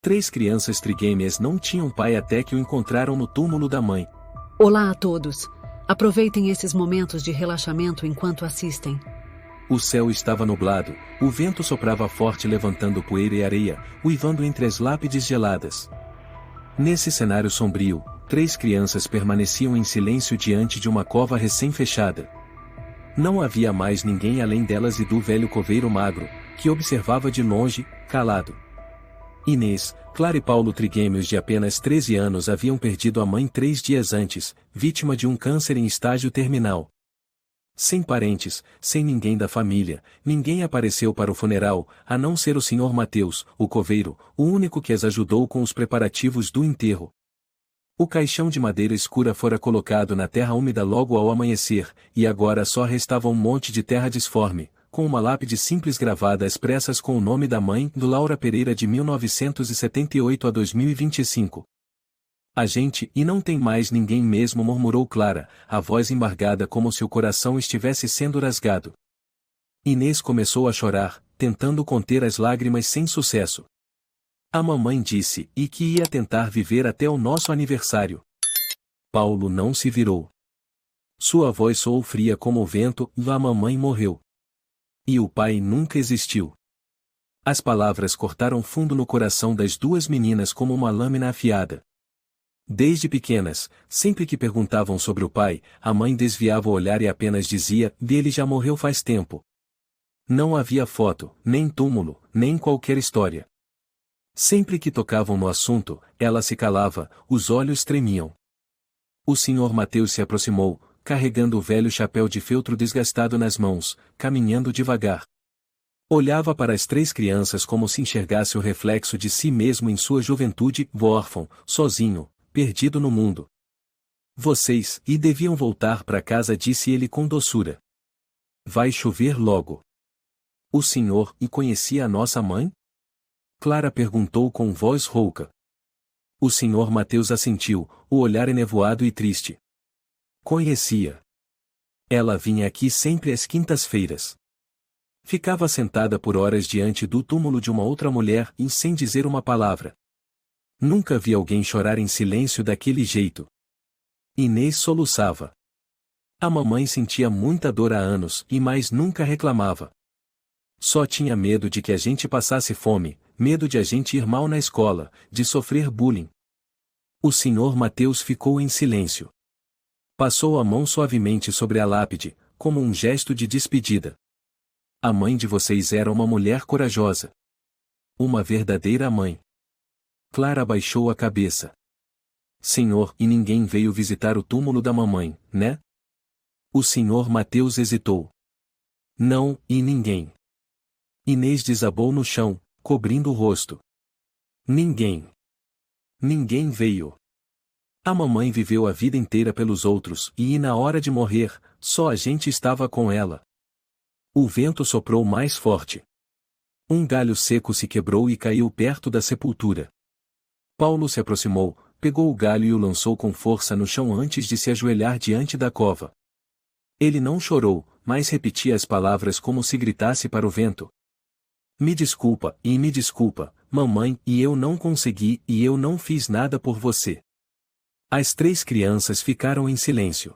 Três crianças trigêmeas não tinham pai até que o encontraram no túmulo da mãe. Olá a todos. Aproveitem esses momentos de relaxamento enquanto assistem. O céu estava nublado, o vento soprava forte levantando poeira e areia, uivando entre as lápides geladas. Nesse cenário sombrio, três crianças permaneciam em silêncio diante de uma cova recém-fechada. Não havia mais ninguém além delas e do velho coveiro magro, que observava de longe, calado. Inês, Clara e Paulo, trigêmeos de apenas 13 anos, haviam perdido a mãe 3 dias antes, vítima de um câncer em estágio terminal. Sem parentes, sem ninguém da família, ninguém apareceu para o funeral, a não ser o Sr. Mateus, o coveiro, o único que as ajudou com os preparativos do enterro. O caixão de madeira escura fora colocado na terra úmida logo ao amanhecer, e agora só restava um monte de terra disforme, com uma lápide simples gravada às pressas com o nome da mãe, do Laura Pereira, de 1978 a 2025. A gente, e não tem mais ninguém mesmo, murmurou Clara, a voz embargada como se o coração estivesse sendo rasgado. Inês começou a chorar, tentando conter as lágrimas sem sucesso. A mamãe disse, e que ia tentar viver até o nosso aniversário. Paulo não se virou. Sua voz soou fria como o vento, e a mamãe morreu. E o pai nunca existiu. As palavras cortaram fundo no coração das duas meninas como uma lâmina afiada. Desde pequenas, sempre que perguntavam sobre o pai, a mãe desviava o olhar e apenas dizia, dele já morreu faz tempo. Não havia foto, nem túmulo, nem qualquer história. Sempre que tocavam no assunto, ela se calava, os olhos tremiam. O Sr. Mateus se aproximou, carregando o velho chapéu de feltro desgastado nas mãos, caminhando devagar. Olhava para as três crianças como se enxergasse o reflexo de si mesmo em sua juventude, órfão, sozinho, perdido no mundo. Vocês, e deviam voltar para casa, disse ele com doçura. Vai chover logo. O senhor, e conhecia a nossa mãe? Clara perguntou com voz rouca. O Sr. Mateus assentiu, o olhar enevoado e triste. Conhecia. Ela vinha aqui sempre às quintas-feiras. Ficava sentada por horas diante do túmulo de uma outra mulher e sem dizer uma palavra. Nunca vi alguém chorar em silêncio daquele jeito. Inês soluçava. A mamãe sentia muita dor há anos e mais nunca reclamava. Só tinha medo de que a gente passasse fome, medo de a gente ir mal na escola, de sofrer bullying. O Sr. Mateus ficou em silêncio. Passou a mão suavemente sobre a lápide, como um gesto de despedida. A mãe de vocês era uma mulher corajosa. Uma verdadeira mãe. Clara baixou a cabeça. Senhor, e ninguém veio visitar o túmulo da mamãe, né? O Sr. Mateus hesitou. Não, e ninguém. Inês desabou no chão, cobrindo o rosto. Ninguém. Ninguém veio. A mamãe viveu a vida inteira pelos outros, e na hora de morrer, só a gente estava com ela. O vento soprou mais forte. Um galho seco se quebrou e caiu perto da sepultura. Paulo se aproximou, pegou o galho e o lançou com força no chão antes de se ajoelhar diante da cova. Ele não chorou, mas repetia as palavras como se gritasse para o vento. Me desculpa, mamãe, e eu não consegui, e eu não fiz nada por você. As três crianças ficaram em silêncio.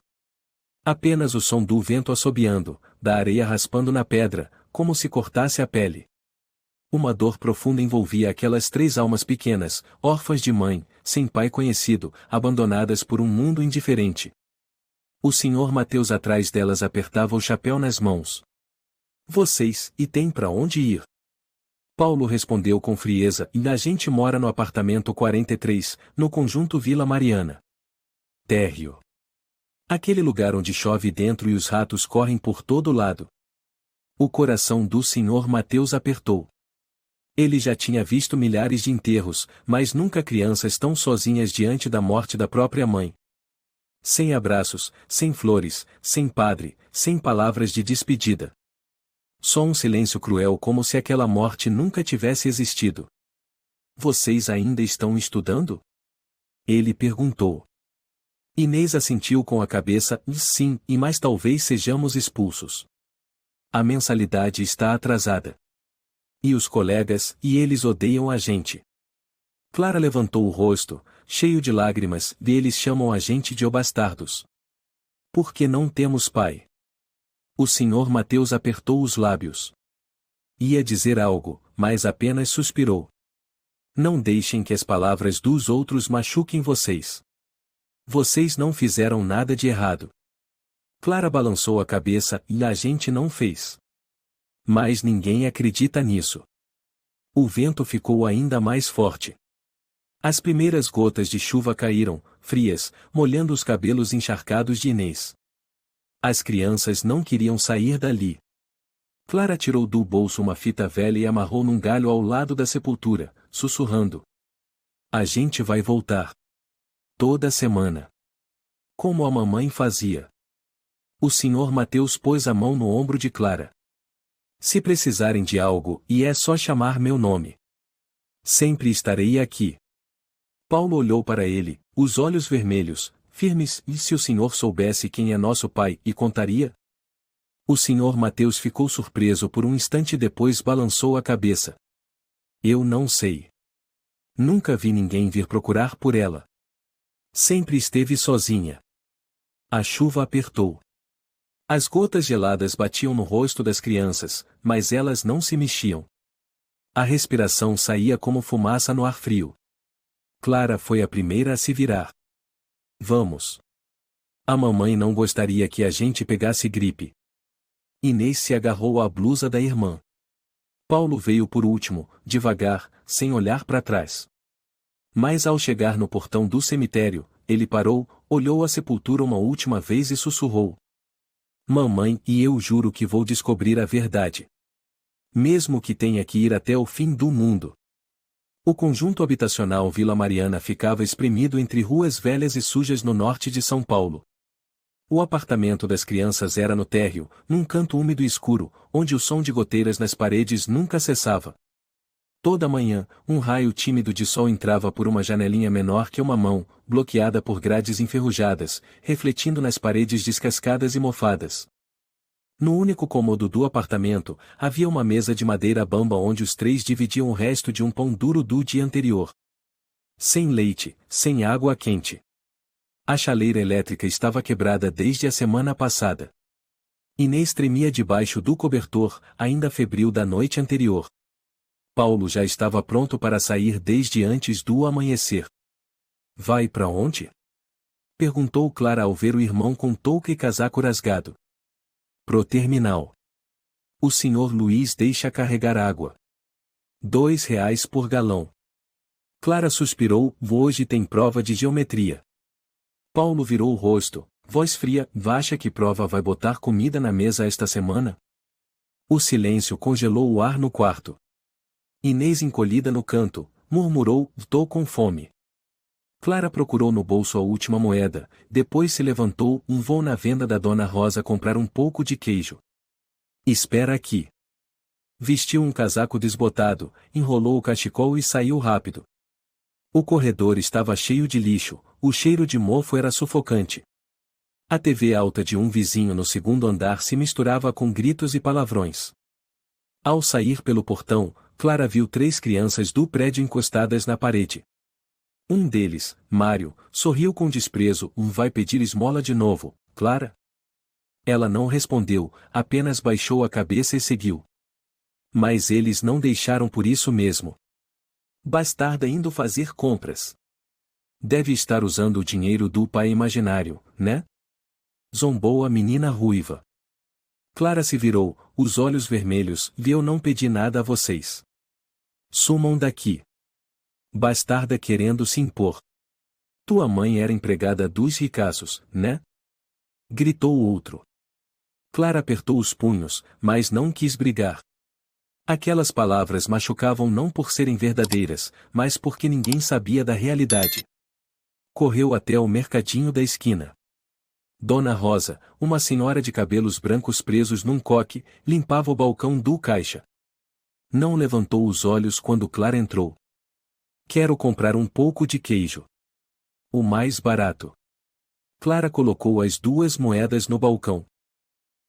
Apenas o som do vento assobiando, da areia raspando na pedra, como se cortasse a pele. Uma dor profunda envolvia aquelas três almas pequenas, órfãs de mãe, sem pai conhecido, abandonadas por um mundo indiferente. O Sr. Mateus atrás delas apertava o chapéu nas mãos. Vocês, e tem para onde ir? Paulo respondeu com frieza, e a gente mora no apartamento 43, no conjunto Vila Mariana. Térreo. Aquele lugar onde chove dentro e os ratos correm por todo lado. O coração do Sr. Mateus apertou. Ele já tinha visto milhares de enterros, mas nunca crianças tão sozinhas diante da morte da própria mãe. Sem abraços, sem flores, sem padre, sem palavras de despedida. Só um silêncio cruel, como se aquela morte nunca tivesse existido. Vocês ainda estão estudando? Ele perguntou. Inês assentiu com a cabeça, sim, e mais talvez sejamos expulsos. A mensalidade está atrasada. E os colegas, e eles odeiam a gente. Clara levantou o rosto, cheio de lágrimas, e eles chamam a gente de bastardos. Por que não temos pai? O Sr. Mateus apertou os lábios. Ia dizer algo, mas apenas suspirou. Não deixem que as palavras dos outros machuquem vocês. Vocês não fizeram nada de errado. Clara balançou a cabeça e a gente não fez. Mas ninguém acredita nisso. O vento ficou ainda mais forte. As primeiras gotas de chuva caíram, frias, molhando os cabelos encharcados de Inês. As crianças não queriam sair dali. Clara tirou do bolso uma fita velha e amarrou num galho ao lado da sepultura, sussurrando. A gente vai voltar. Toda semana. Como a mamãe fazia. O Sr. Mateus pôs a mão no ombro de Clara. Se precisarem de algo, e é só chamar meu nome. Sempre estarei aqui. Paulo olhou para ele, os olhos vermelhos, firmes, e se o senhor soubesse quem é nosso pai, e contaria? O Sr. Mateus ficou surpreso por um instante, depois balançou a cabeça. Eu não sei. Nunca vi ninguém vir procurar por ela. Sempre esteve sozinha. A chuva apertou. As gotas geladas batiam no rosto das crianças, mas elas não se mexiam. A respiração saía como fumaça no ar frio. Clara foi a primeira a se virar. Vamos. A mamãe não gostaria que a gente pegasse gripe. Inês se agarrou à blusa da irmã. Paulo veio por último, devagar, sem olhar para trás. Mas ao chegar no portão do cemitério, ele parou, olhou a sepultura uma última vez e sussurrou. Mamãe, e eu juro que vou descobrir a verdade. Mesmo que tenha que ir até o fim do mundo. O conjunto habitacional Vila Mariana ficava espremido entre ruas velhas e sujas no norte de São Paulo. O apartamento das crianças era no térreo, num canto úmido e escuro, onde o som de goteiras nas paredes nunca cessava. Toda manhã, um raio tímido de sol entrava por uma janelinha menor que uma mão, bloqueada por grades enferrujadas, refletindo nas paredes descascadas e mofadas. No único cômodo do apartamento, havia uma mesa de madeira bamba onde os três dividiam o resto de um pão duro do dia anterior. Sem leite, sem água quente. A chaleira elétrica estava quebrada desde a semana passada. Inês tremia debaixo do cobertor, ainda febril da noite anterior. Paulo já estava pronto para sair desde antes do amanhecer. Vai para onde? Perguntou Clara ao ver o irmão com touca e casaco rasgado. Pro terminal. O Sr. Luiz deixa carregar água. R$ 2 por galão. Clara suspirou, hoje tem prova de geometria. Paulo virou o rosto, voz fria, acha que prova vai botar comida na mesa esta semana? O silêncio congelou o ar no quarto. Inês encolhida no canto, murmurou, tô com fome. Clara procurou no bolso a última moeda, depois se levantou, vou na venda da Dona Rosa comprar um pouco de queijo. Espera aqui. Vestiu um casaco desbotado, enrolou o cachecol e saiu rápido. O corredor estava cheio de lixo, o cheiro de mofo era sufocante. A TV alta de um vizinho no segundo andar se misturava com gritos e palavrões. Ao sair pelo portão, Clara viu 3 crianças do prédio encostadas na parede. Um deles, Mário, sorriu com desprezo, vai pedir esmola de novo, Clara? Ela não respondeu, apenas baixou a cabeça e seguiu. Mas eles não deixaram por isso mesmo. Bastarda indo fazer compras. Deve estar usando o dinheiro do pai imaginário, né? Zombou a menina ruiva. Clara se virou, os olhos vermelhos, eu não pedi nada a vocês. Sumam daqui. Bastarda querendo se impor. Tua mãe era empregada dos ricaços, né? Gritou o outro. Clara apertou os punhos, mas não quis brigar. Aquelas palavras machucavam não por serem verdadeiras, mas porque ninguém sabia da realidade. Correu até o mercadinho da esquina. Dona Rosa, uma senhora de cabelos brancos presos num coque, limpava o balcão do caixa. Não levantou os olhos quando Clara entrou. Quero comprar um pouco de queijo. O mais barato. Clara colocou as 2 moedas no balcão.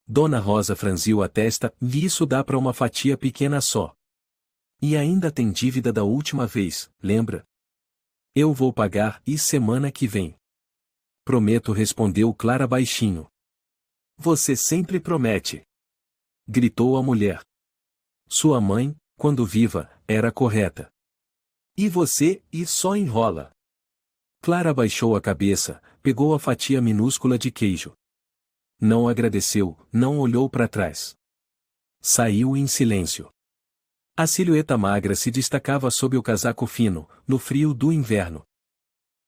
Dona Rosa franziu a testa, isso dá para uma fatia pequena só. E ainda tem dívida da última vez, lembra? Eu vou pagar e semana que vem. Prometo, respondeu Clara baixinho. Você sempre promete. Gritou a mulher. Sua mãe, quando viva, era correta. E você, e só enrola. Clara baixou a cabeça, pegou a fatia minúscula de queijo. Não agradeceu, não olhou para trás. Saiu em silêncio. A silhueta magra se destacava sob o casaco fino, no frio do inverno.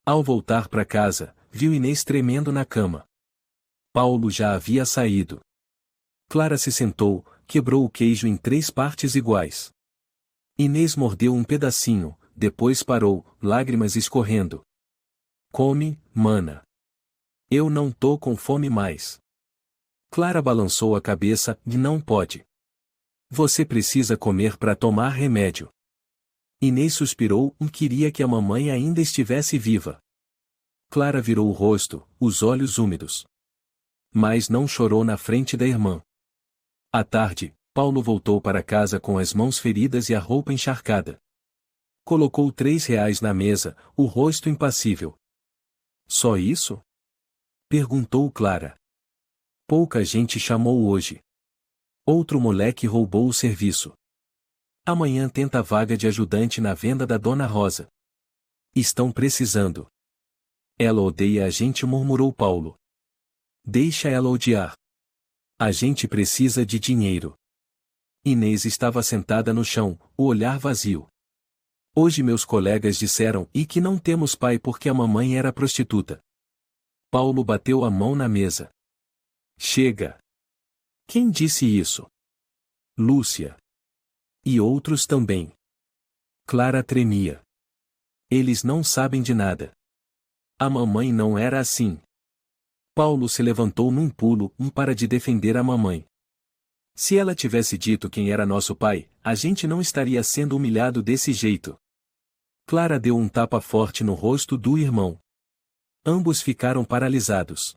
Ao voltar para casa, viu Inês tremendo na cama. Paulo já havia saído. Clara se sentou, quebrou o queijo em 3 partes iguais. Inês mordeu um pedacinho, depois parou, lágrimas escorrendo. Come, mana. Eu não tô com fome mais. Clara balançou a cabeça, e não pode. Você precisa comer para tomar remédio. Inês suspirou e queria que a mamãe ainda estivesse viva. Clara virou o rosto, os olhos úmidos. Mas não chorou na frente da irmã. À tarde, Paulo voltou para casa com as mãos feridas e a roupa encharcada. Colocou R$ 3 na mesa, o rosto impassível. Só isso? Perguntou Clara. Pouca gente chamou hoje. Outro moleque roubou o serviço. Amanhã tenta vaga de ajudante na venda da Dona Rosa. Estão precisando. Ela odeia a gente, murmurou Paulo. Deixa ela odiar. A gente precisa de dinheiro. Inês estava sentada no chão, o olhar vazio. Hoje meus colegas disseram e que não temos pai porque a mamãe era prostituta. Paulo bateu a mão na mesa. Chega. Quem disse isso? Lúcia. E outros também. Clara tremia. Eles não sabem de nada. A mamãe não era assim. Paulo se levantou num pulo, para de defender a mamãe. Se ela tivesse dito quem era nosso pai, a gente não estaria sendo humilhado desse jeito. Clara deu um tapa forte no rosto do irmão. Ambos ficaram paralisados.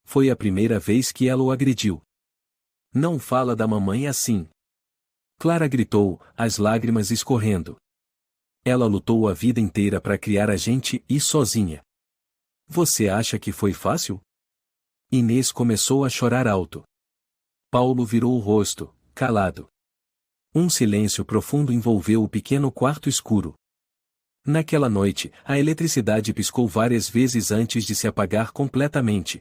Foi a primeira vez que ela o agrediu. Não fala da mamãe assim. Clara gritou, as lágrimas escorrendo. Ela lutou a vida inteira para criar a gente e sozinha. Você acha que foi fácil? Inês começou a chorar alto. Paulo virou o rosto, calado. Um silêncio profundo envolveu o pequeno quarto escuro. Naquela noite, a eletricidade piscou várias vezes antes de se apagar completamente.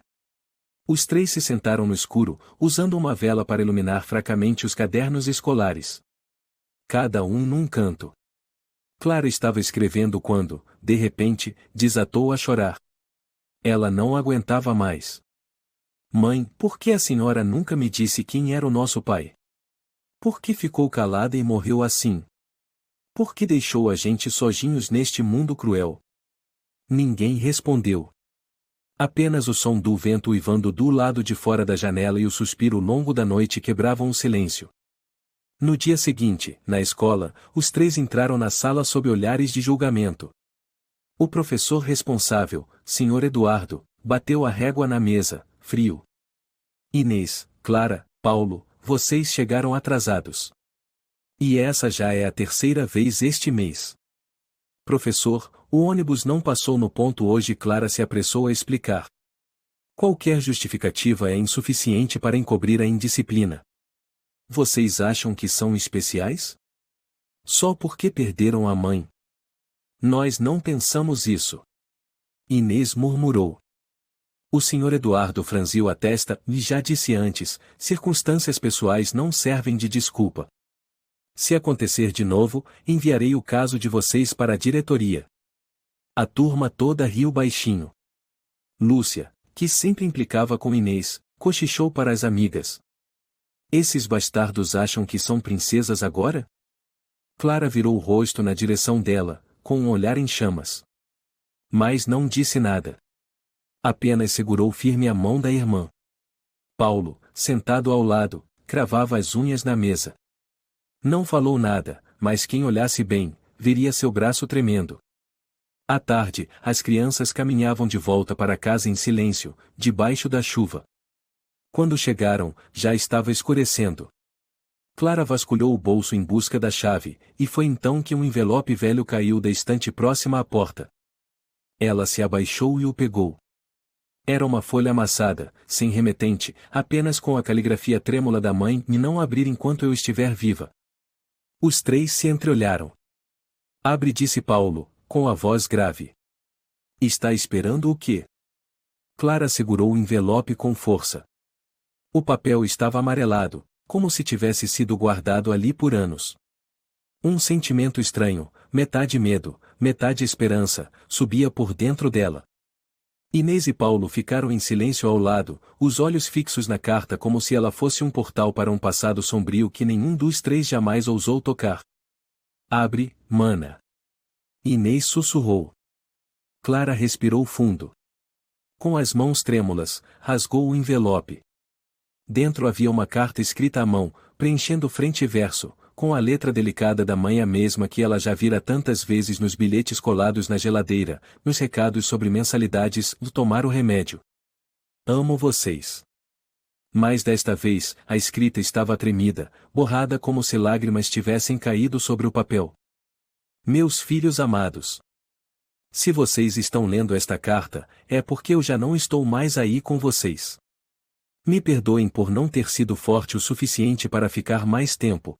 Os 3 se sentaram no escuro, usando uma vela para iluminar fracamente os cadernos escolares. Cada um num canto. Clara estava escrevendo quando, de repente, desatou a chorar. Ela não aguentava mais. Mãe, por que a senhora nunca me disse quem era o nosso pai? Por que ficou calada e morreu assim? Por que deixou a gente sozinhos neste mundo cruel? Ninguém respondeu. Apenas o som do vento uivando do lado de fora da janela e o suspiro longo da noite quebravam o silêncio. No dia seguinte, na escola, os 3 entraram na sala sob olhares de julgamento. O professor responsável, Sr. Eduardo, bateu a régua na mesa, frio. Inês, Clara, Paulo, vocês chegaram atrasados. E essa já é a 3ª vez este mês. Professor, o ônibus não passou no ponto hoje. Clara se apressou a explicar. Qualquer justificativa é insuficiente para encobrir a indisciplina. Vocês acham que são especiais? Só porque perderam a mãe. Nós não pensamos isso. Inês murmurou. O Sr. Eduardo franziu a testa e já disse antes, circunstâncias pessoais não servem de desculpa. Se acontecer de novo, enviarei o caso de vocês para a diretoria. A turma toda riu baixinho. Lúcia, que sempre implicava com Inês, cochichou para as amigas. Esses bastardos acham que são princesas agora? Clara virou o rosto na direção dela, com um olhar em chamas. Mas não disse nada. Apenas segurou firme a mão da irmã. Paulo, sentado ao lado, cravava as unhas na mesa. Não falou nada, mas quem olhasse bem, veria seu braço tremendo. À tarde, as crianças caminhavam de volta para casa em silêncio, debaixo da chuva. Quando chegaram, já estava escurecendo. Clara vasculhou o bolso em busca da chave, e foi então que um envelope velho caiu da estante próxima à porta. Ela se abaixou e o pegou. Era uma folha amassada, sem remetente, apenas com a caligrafia trêmula da mãe e não abrir enquanto eu estiver viva. Os três se entreolharam. Abre, disse Paulo, com a voz grave. Está esperando o quê? Clara segurou o envelope com força. O papel estava amarelado, como se tivesse sido guardado ali por anos. Um sentimento estranho, metade medo, metade esperança, subia por dentro dela. Inês e Paulo ficaram em silêncio ao lado, os olhos fixos na carta como se ela fosse um portal para um passado sombrio que nenhum dos três jamais ousou tocar. Abre, mana. Inês sussurrou. Clara respirou fundo. Com as mãos trêmulas, rasgou o envelope. Dentro havia uma carta escrita à mão, preenchendo frente e verso, com a letra delicada da mãe, a mesma que ela já vira tantas vezes nos bilhetes colados na geladeira, nos recados sobre mensalidades do tomar o remédio. Amo vocês. Mas desta vez, a escrita estava tremida, borrada como se lágrimas tivessem caído sobre o papel. Meus filhos amados. Se vocês estão lendo esta carta, é porque eu já não estou mais aí com vocês. Me perdoem por não ter sido forte o suficiente para ficar mais tempo.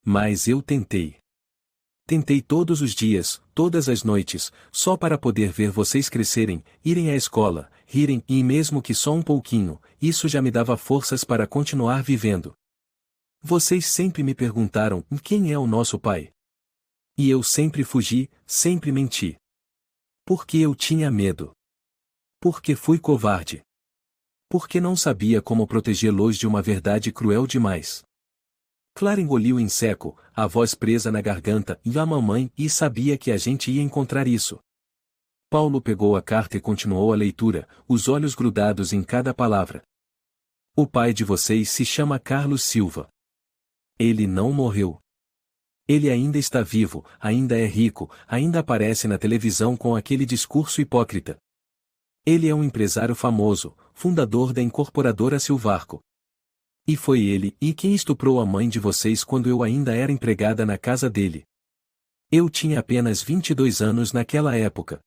Mas eu tentei. Tentei todos os dias, todas as noites, só para poder ver vocês crescerem, irem à escola, rirem e mesmo que só um pouquinho, isso já me dava forças para continuar vivendo. Vocês sempre me perguntaram quem é o nosso pai. E eu sempre fugi, sempre menti. Porque eu tinha medo. Porque fui covarde. Porque não sabia como protegê-los de uma verdade cruel demais. Clara engoliu em seco, a voz presa na garganta, e a mamãe, e sabia que a gente ia encontrar isso. Paulo pegou a carta e continuou a leitura, os olhos grudados em cada palavra. O pai de vocês se chama Carlos Silva. Ele não morreu. Ele ainda está vivo, ainda é rico, ainda aparece na televisão com aquele discurso hipócrita. Ele é um empresário famoso, fundador da incorporadora Silvarco. E foi ele quem estuprou a mãe de vocês quando eu ainda era empregada na casa dele. Eu tinha apenas 22 anos naquela época.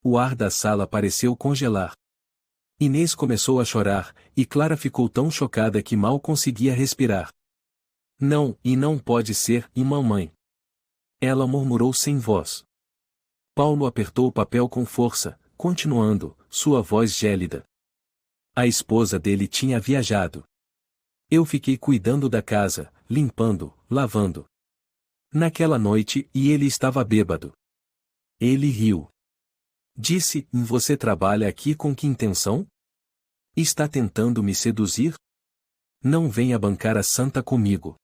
O ar da sala pareceu congelar. Inês começou a chorar, e Clara ficou tão chocada que mal conseguia respirar. Não, e não pode ser, e mamãe. Ela murmurou sem voz. Paulo apertou o papel com força, continuando, sua voz gélida. A esposa dele tinha viajado. Eu fiquei cuidando da casa, limpando, lavando. Naquela noite, e ele estava bêbado. Ele riu. Disse, você trabalha aqui com que intenção? Está tentando me seduzir? Não venha bancar a santa comigo.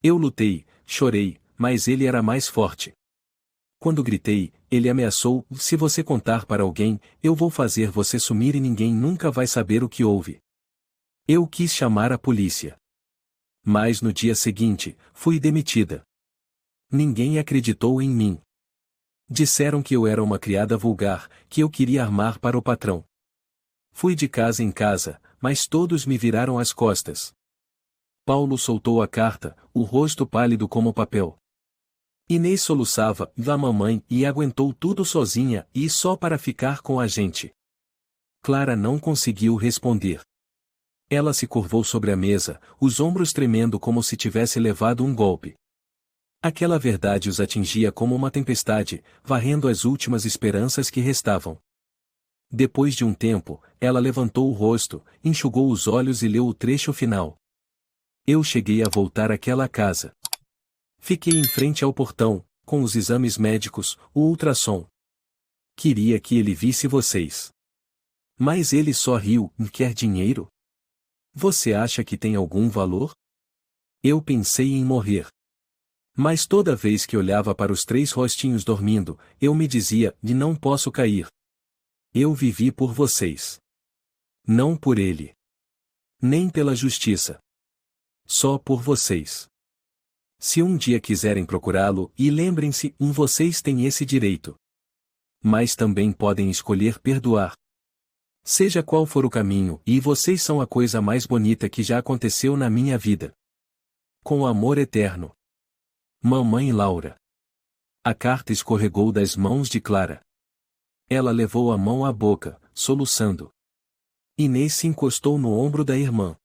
Eu lutei, chorei, mas ele era mais forte. Quando gritei, ele ameaçou, se você contar para alguém, eu vou fazer você sumir e ninguém nunca vai saber o que houve. Eu quis chamar a polícia. Mas no dia seguinte, fui demitida. Ninguém acreditou em mim. Disseram que eu era uma criada vulgar, que eu queria armar para o patrão. Fui de casa em casa, mas todos me viraram as costas. Paulo soltou a carta, o rosto pálido como papel. Inês soluçava, a mamãe, e aguentou tudo sozinha, e só para ficar com a gente. Clara não conseguiu responder. Ela se curvou sobre a mesa, os ombros tremendo como se tivesse levado um golpe. Aquela verdade os atingia como uma tempestade, varrendo as últimas esperanças que restavam. Depois de um tempo, ela levantou o rosto, enxugou os olhos e leu o trecho final. Eu cheguei a voltar àquela casa. Fiquei em frente ao portão, com os exames médicos, o ultrassom. Queria que ele visse vocês. Mas ele só riu, quer dinheiro? Você acha que tem algum valor? Eu pensei em morrer. Mas toda vez que olhava para os três rostinhos dormindo, eu me dizia, não posso cair. Eu vivi por vocês. Não por ele. Nem pela justiça. Só por vocês. Se um dia quiserem procurá-lo, e lembrem-se, vocês têm esse direito. Mas também podem escolher perdoar. Seja qual for o caminho, e vocês são a coisa mais bonita que já aconteceu na minha vida. Com amor eterno. Mamãe Laura. A carta escorregou das mãos de Clara. Ela levou a mão à boca, soluçando. Inês se encostou no ombro da irmã.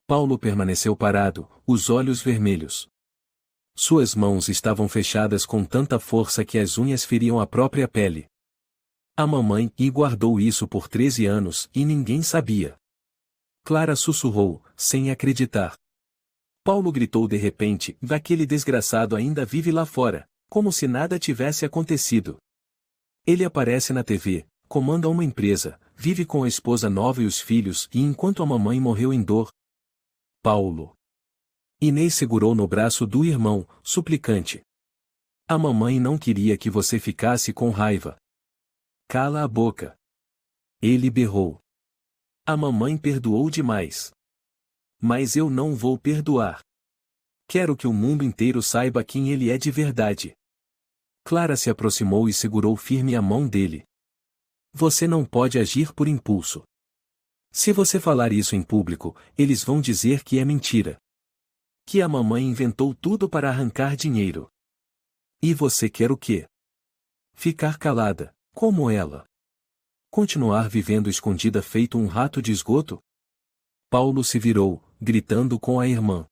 Paulo permaneceu parado, os olhos vermelhos. Suas mãos estavam fechadas com tanta força que as unhas feriam a própria pele. A mamãe guardou isso por 13 anos e ninguém sabia. Clara sussurrou, sem acreditar. Paulo gritou de repente: aquele desgraçado ainda vive lá fora, como se nada tivesse acontecido. Ele aparece na TV, comanda uma empresa, vive com a esposa nova e os filhos, e enquanto a mamãe morreu em dor. Paulo. Inês segurou no braço do irmão, suplicante. A mamãe não queria que você ficasse com raiva. Cala a boca. Ele berrou. A mamãe perdoou demais. Mas eu não vou perdoar. Quero que o mundo inteiro saiba quem ele é de verdade. Clara se aproximou e segurou firme a mão dele. Você não pode agir por impulso. Se você falar isso em público, eles vão dizer que é mentira. Que a mamãe inventou tudo para arrancar dinheiro. E você quer o quê? Ficar calada, como ela. Continuar vivendo escondida feito um rato de esgoto? Paulo se virou, gritando com a irmã.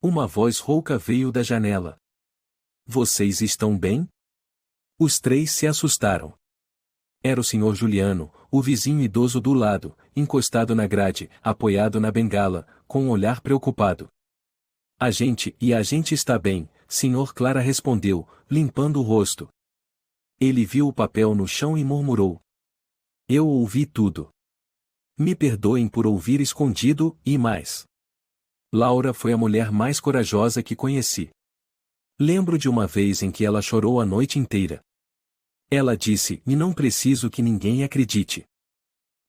Uma voz rouca veio da janela. Vocês estão bem? Os três se assustaram. Era o senhor Juliano, o vizinho idoso do lado, encostado na grade, apoiado na bengala, com um olhar preocupado. A gente está bem, senhor. Clara respondeu, limpando o rosto. Ele viu o papel no chão e murmurou. Eu ouvi tudo. Me perdoem por ouvir escondido, e mais. Laura foi a mulher mais corajosa que conheci. Lembro de uma vez em que ela chorou a noite inteira. Ela disse: e não preciso que ninguém acredite.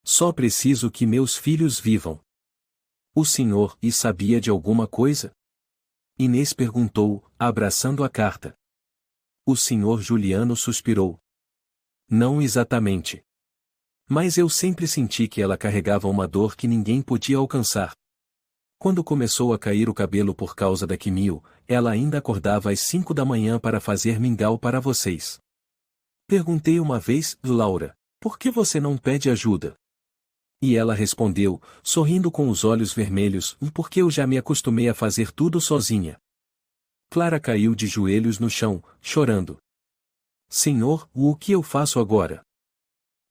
Só preciso que meus filhos vivam. O senhor sabia de alguma coisa? Inês perguntou, abraçando a carta. O senhor Juliano suspirou. Não exatamente. Mas eu sempre senti que ela carregava uma dor que ninguém podia alcançar. Quando começou a cair o cabelo por causa da quimio, ela ainda acordava às 5 da manhã para fazer mingau para vocês. Perguntei uma vez, Laura, por que você não pede ajuda? E ela respondeu, sorrindo com os olhos vermelhos, porque eu já me acostumei a fazer tudo sozinha. Clara caiu de joelhos no chão, chorando. Senhor, o que eu faço agora?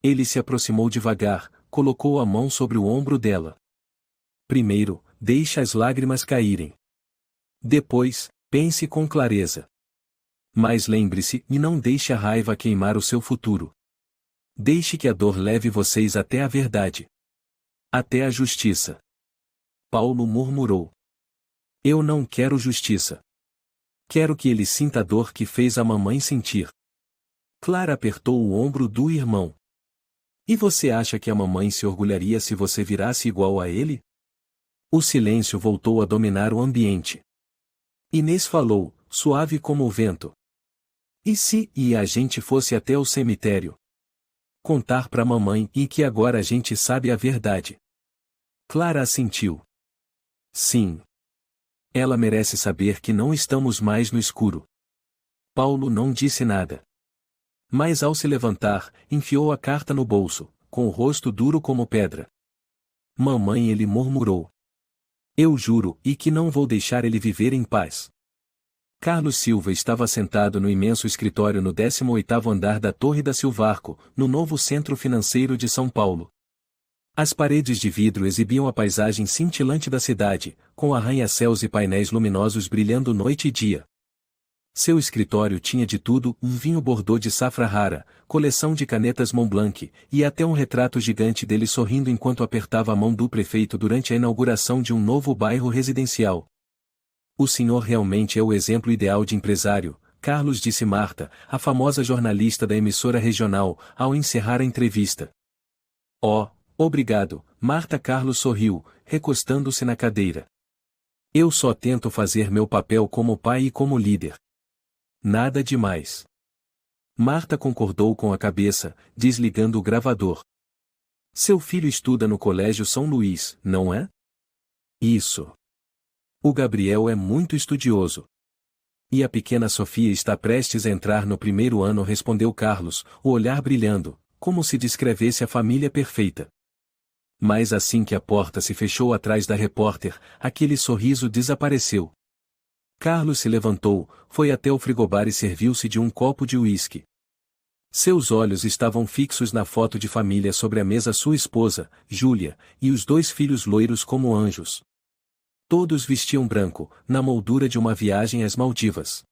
Ele se aproximou devagar, colocou a mão sobre o ombro dela. Primeiro, deixe as lágrimas caírem. Depois, pense com clareza. Mas lembre-se e não deixe a raiva queimar o seu futuro. Deixe que a dor leve vocês até a verdade. Até a justiça. Paulo murmurou. Eu não quero justiça. Quero que ele sinta a dor que fez a mamãe sentir. Clara apertou o ombro do irmão. E você acha que a mamãe se orgulharia se você virasse igual a ele? O silêncio voltou a dominar o ambiente. Inês falou, suave como o vento. E se a gente fosse até o cemitério? Contar pra mamãe e que agora a gente sabe a verdade. Clara assentiu. Sim. Ela merece saber que não estamos mais no escuro. Paulo não disse nada. Mas ao se levantar, enfiou a carta no bolso, com o rosto duro como pedra. Mamãe, ele murmurou. Eu juro que não vou deixar ele viver em paz. Carlos Silva estava sentado no imenso escritório no 18º andar da Torre da Silvarco, no novo centro financeiro de São Paulo. As paredes de vidro exibiam a paisagem cintilante da cidade, com arranha-céus e painéis luminosos brilhando noite e dia. Seu escritório tinha de tudo, um vinho Bordeaux de safra rara, coleção de canetas Montblanc, e até um retrato gigante dele sorrindo enquanto apertava a mão do prefeito durante a inauguração de um novo bairro residencial. O senhor realmente é o exemplo ideal de empresário, Carlos, disse Marta, a famosa jornalista da emissora regional, ao encerrar a entrevista. Oh, obrigado, Marta. Carlos sorriu, recostando-se na cadeira. Eu só tento fazer meu papel como pai e como líder. Nada demais. Marta concordou com a cabeça, desligando o gravador. Seu filho estuda no Colégio São Luís, não é? Isso. O Gabriel é muito estudioso. E a pequena Sofia está prestes a entrar no primeiro ano, respondeu Carlos, o olhar brilhando, como se descrevesse a família perfeita. Mas assim que a porta se fechou atrás da repórter, aquele sorriso desapareceu. Carlos se levantou, foi até o frigobar e serviu-se de um copo de uísque. Seus olhos estavam fixos na foto de família sobre a mesa, sua esposa, Júlia, e os dois filhos loiros como anjos. Todos vestiam branco, na moldura de uma viagem às Maldivas.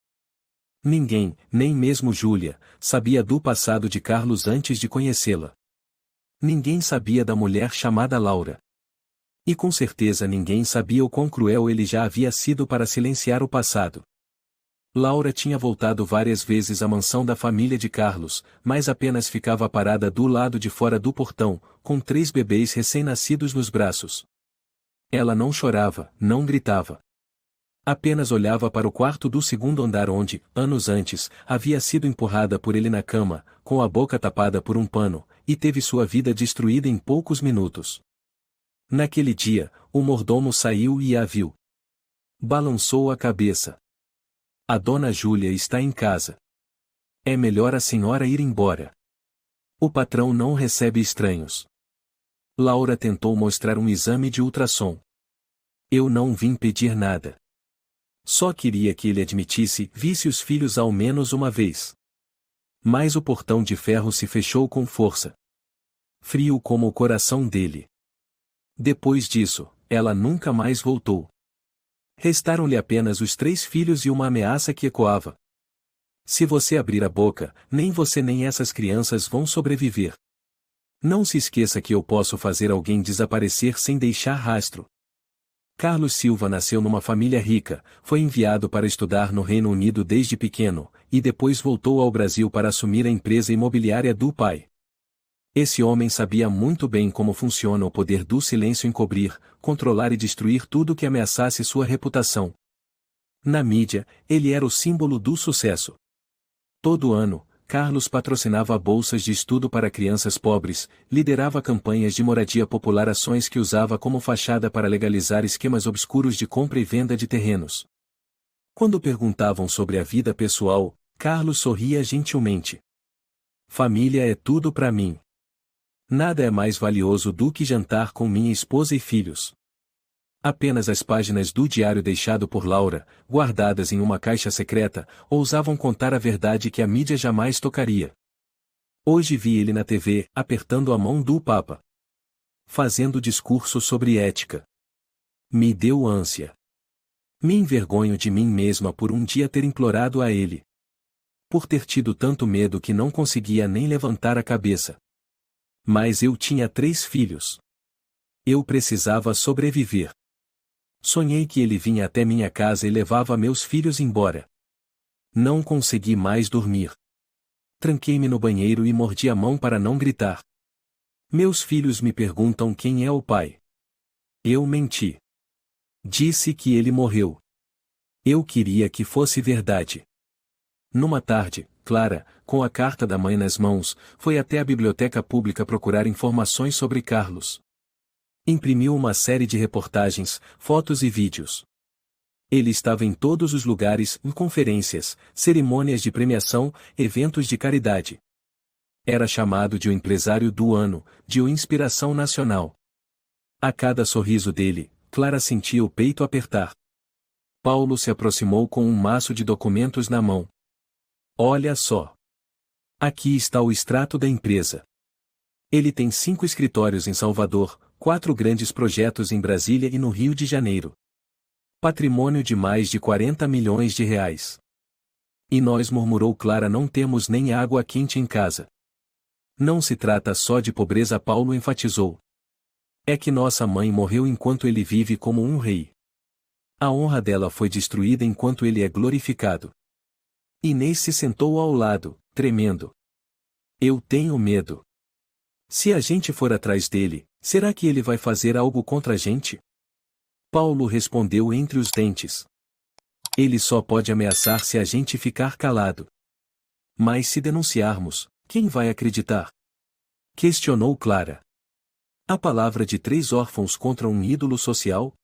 Ninguém, nem mesmo Júlia, sabia do passado de Carlos antes de conhecê-la. Ninguém sabia da mulher chamada Laura. E com certeza ninguém sabia o quão cruel ele já havia sido para silenciar o passado. Laura tinha voltado várias vezes à mansão da família de Carlos, mas apenas ficava parada do lado de fora do portão, com 3 bebês recém-nascidos nos braços. Ela não chorava, não gritava. Apenas olhava para o quarto do segundo andar onde, anos antes, havia sido empurrada por ele na cama, com a boca tapada por um pano, e teve sua vida destruída em poucos minutos. Naquele dia, o mordomo saiu e a viu. Balançou a cabeça. A dona Júlia está em casa. É melhor a senhora ir embora. O patrão não recebe estranhos. Laura tentou mostrar um exame de ultrassom. Eu não vim pedir nada. Só queria que ele admitisse, visse os filhos ao menos uma vez. Mas o portão de ferro se fechou com força. Frio como o coração dele. Depois disso, ela nunca mais voltou. Restaram-lhe apenas os 3 filhos e uma ameaça que ecoava. Se você abrir a boca, nem você nem essas crianças vão sobreviver. Não se esqueça que eu posso fazer alguém desaparecer sem deixar rastro. Carlos Silva nasceu numa família rica, foi enviado para estudar no Reino Unido desde pequeno, e depois voltou ao Brasil para assumir a empresa imobiliária do pai. Esse homem sabia muito bem como funciona o poder do silêncio, encobrir, controlar e destruir tudo que ameaçasse sua reputação. Na mídia, ele era o símbolo do sucesso. Todo ano, Carlos patrocinava bolsas de estudo para crianças pobres, liderava campanhas de moradia popular, ações que usava como fachada para legalizar esquemas obscuros de compra e venda de terrenos. Quando perguntavam sobre a vida pessoal, Carlos sorria gentilmente. Família é tudo para mim. Nada é mais valioso do que jantar com minha esposa e filhos. Apenas as páginas do diário deixado por Laura, guardadas em uma caixa secreta, ousavam contar a verdade que a mídia jamais tocaria. Hoje vi ele na TV, apertando a mão do Papa. Fazendo discurso sobre ética. Me deu ânsia. Me envergonho de mim mesma por um dia ter implorado a ele. Por ter tido tanto medo que não conseguia nem levantar a cabeça. Mas eu tinha 3 filhos. Eu precisava sobreviver. Sonhei que ele vinha até minha casa e levava meus filhos embora. Não consegui mais dormir. Tranquei-me no banheiro e mordi a mão para não gritar. Meus filhos me perguntam quem é o pai. Eu menti. Disse que ele morreu. Eu queria que fosse verdade. Numa tarde, Clara, com a carta da mãe nas mãos, foi até a biblioteca pública procurar informações sobre Carlos. Imprimiu uma série de reportagens, fotos e vídeos. Ele estava em todos os lugares, em conferências, cerimônias de premiação, eventos de caridade. Era chamado de o empresário do ano, de o inspiração nacional. A cada sorriso dele, Clara sentia o peito apertar. Paulo se aproximou com um maço de documentos na mão. Olha só. Aqui está o extrato da empresa. Ele tem 5 escritórios em Salvador, 4 grandes projetos em Brasília e no Rio de Janeiro. Patrimônio de mais de 40 milhões de reais. E nós, murmurou Clara, não temos nem água quente em casa. Não se trata só de pobreza, Paulo enfatizou. É que nossa mãe morreu enquanto ele vive como um rei. A honra dela foi destruída enquanto ele é glorificado. Inês se sentou ao lado, tremendo. Eu tenho medo. Se a gente for atrás dele, será que ele vai fazer algo contra a gente? Paulo respondeu entre os dentes. Ele só pode ameaçar se a gente ficar calado. Mas se denunciarmos, quem vai acreditar? Questionou Clara. A palavra de 3 órfãos contra um ídolo social?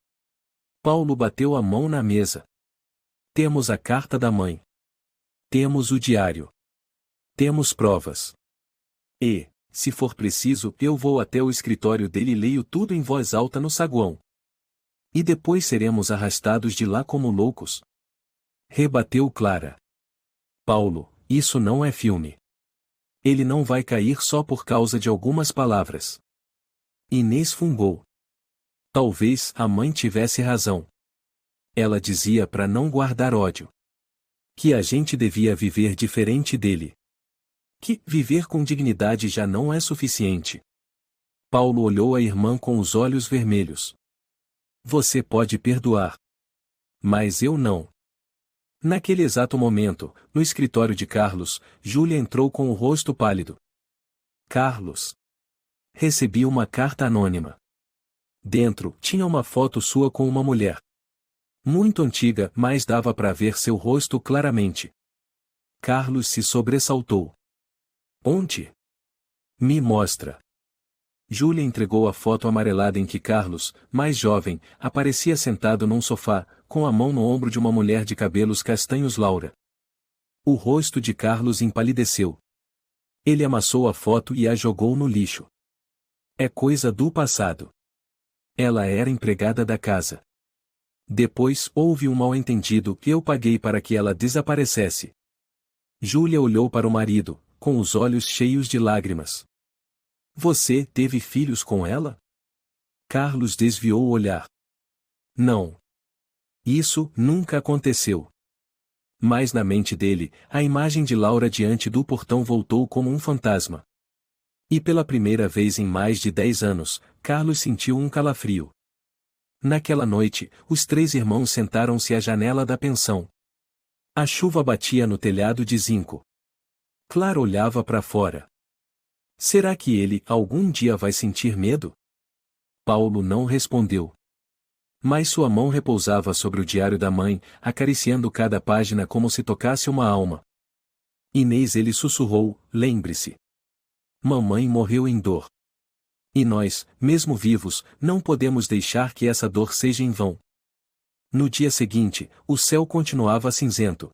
Paulo bateu a mão na mesa. Temos a carta da mãe. Temos o diário. Temos provas. E, se for preciso, eu vou até o escritório dele e leio tudo em voz alta no saguão. E depois seremos arrastados de lá como loucos. Rebateu Clara. Paulo, isso não é filme. Ele não vai cair só por causa de algumas palavras. Inês fungou. Talvez a mãe tivesse razão. Ela dizia para não guardar ódio. Que a gente devia viver diferente dele. Que viver com dignidade já não é suficiente. Paulo olhou a irmã com os olhos vermelhos. Você pode perdoar. Mas eu não. Naquele exato momento, no escritório de Carlos, Júlia entrou com o rosto pálido. Carlos. Recebi uma carta anônima. Dentro, tinha uma foto sua com uma mulher. Muito antiga, mas dava para ver seu rosto claramente. Carlos se sobressaltou. Onde? Me mostra. Júlia entregou a foto amarelada em que Carlos, mais jovem, aparecia sentado num sofá, com a mão no ombro de uma mulher de cabelos castanhos Laura. O rosto de Carlos empalideceu. Ele amassou a foto e a jogou no lixo. É coisa do passado. Ela era empregada da casa. Depois houve um mal-entendido e eu paguei para que ela desaparecesse. Júlia olhou para o marido, com os olhos cheios de lágrimas. Você teve filhos com ela? Carlos desviou o olhar. Não. Isso nunca aconteceu. Mas na mente dele, a imagem de Laura diante do portão voltou como um fantasma. E pela primeira vez em mais de 10 anos, Carlos sentiu um calafrio. Naquela noite, os 3 irmãos sentaram-se à janela da pensão. A chuva batia no telhado de zinco. Clara olhava para fora. Será que ele algum dia vai sentir medo? Paulo não respondeu. Mas sua mão repousava sobre o diário da mãe, acariciando cada página como se tocasse uma alma. Inês, ele sussurrou, lembre-se. Mamãe morreu em dor. E nós, mesmo vivos, não podemos deixar que essa dor seja em vão. No dia seguinte, o céu continuava cinzento.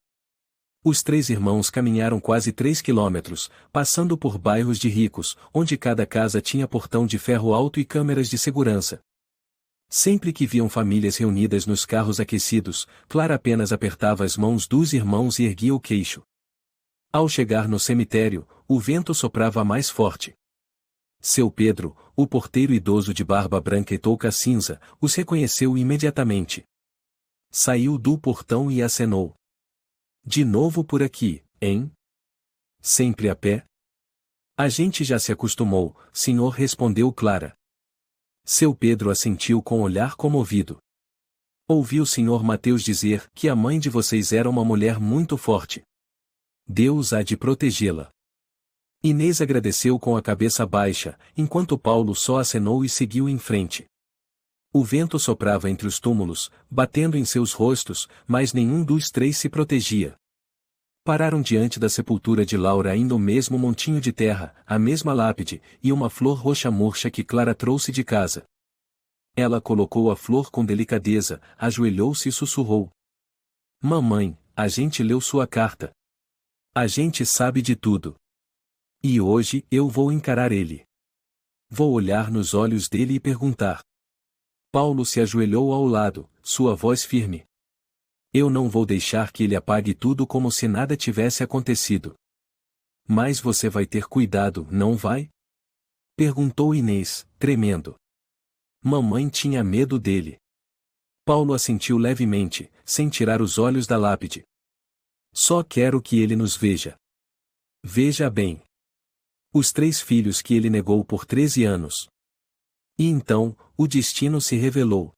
Os 3 irmãos caminharam quase 3 quilômetros, passando por bairros de ricos, onde cada casa tinha portão de ferro alto e câmeras de segurança. Sempre que viam famílias reunidas nos carros aquecidos, Clara apenas apertava as mãos dos irmãos e erguia o queixo. Ao chegar no cemitério, o vento soprava mais forte. Seu Pedro, o porteiro idoso de barba branca e touca cinza, os reconheceu imediatamente. Saiu do portão e acenou. De novo por aqui, hein? Sempre a pé? A gente já se acostumou, senhor, respondeu Clara. Seu Pedro assentiu com olhar comovido. Ouvi o senhor Mateus dizer que a mãe de vocês era uma mulher muito forte. Deus há de protegê-la. Inês agradeceu com a cabeça baixa, enquanto Paulo só acenou e seguiu em frente. O vento soprava entre os túmulos, batendo em seus rostos, mas nenhum dos 3 se protegia. Pararam diante da sepultura de Laura, ainda o mesmo montinho de terra, a mesma lápide, e uma flor roxa murcha que Clara trouxe de casa. Ela colocou a flor com delicadeza, ajoelhou-se e sussurrou. Mamãe, a gente leu sua carta. A gente sabe de tudo. E hoje eu vou encarar ele. Vou olhar nos olhos dele e perguntar. Paulo se ajoelhou ao lado, sua voz firme. Eu não vou deixar que ele apague tudo como se nada tivesse acontecido. Mas você vai ter cuidado, não vai? Perguntou Inês, tremendo. Mamãe tinha medo dele. Paulo assentiu levemente, sem tirar os olhos da lápide. Só quero que ele nos veja. Veja bem. Os 3 filhos que ele negou por 13 anos. E então, o destino se revelou.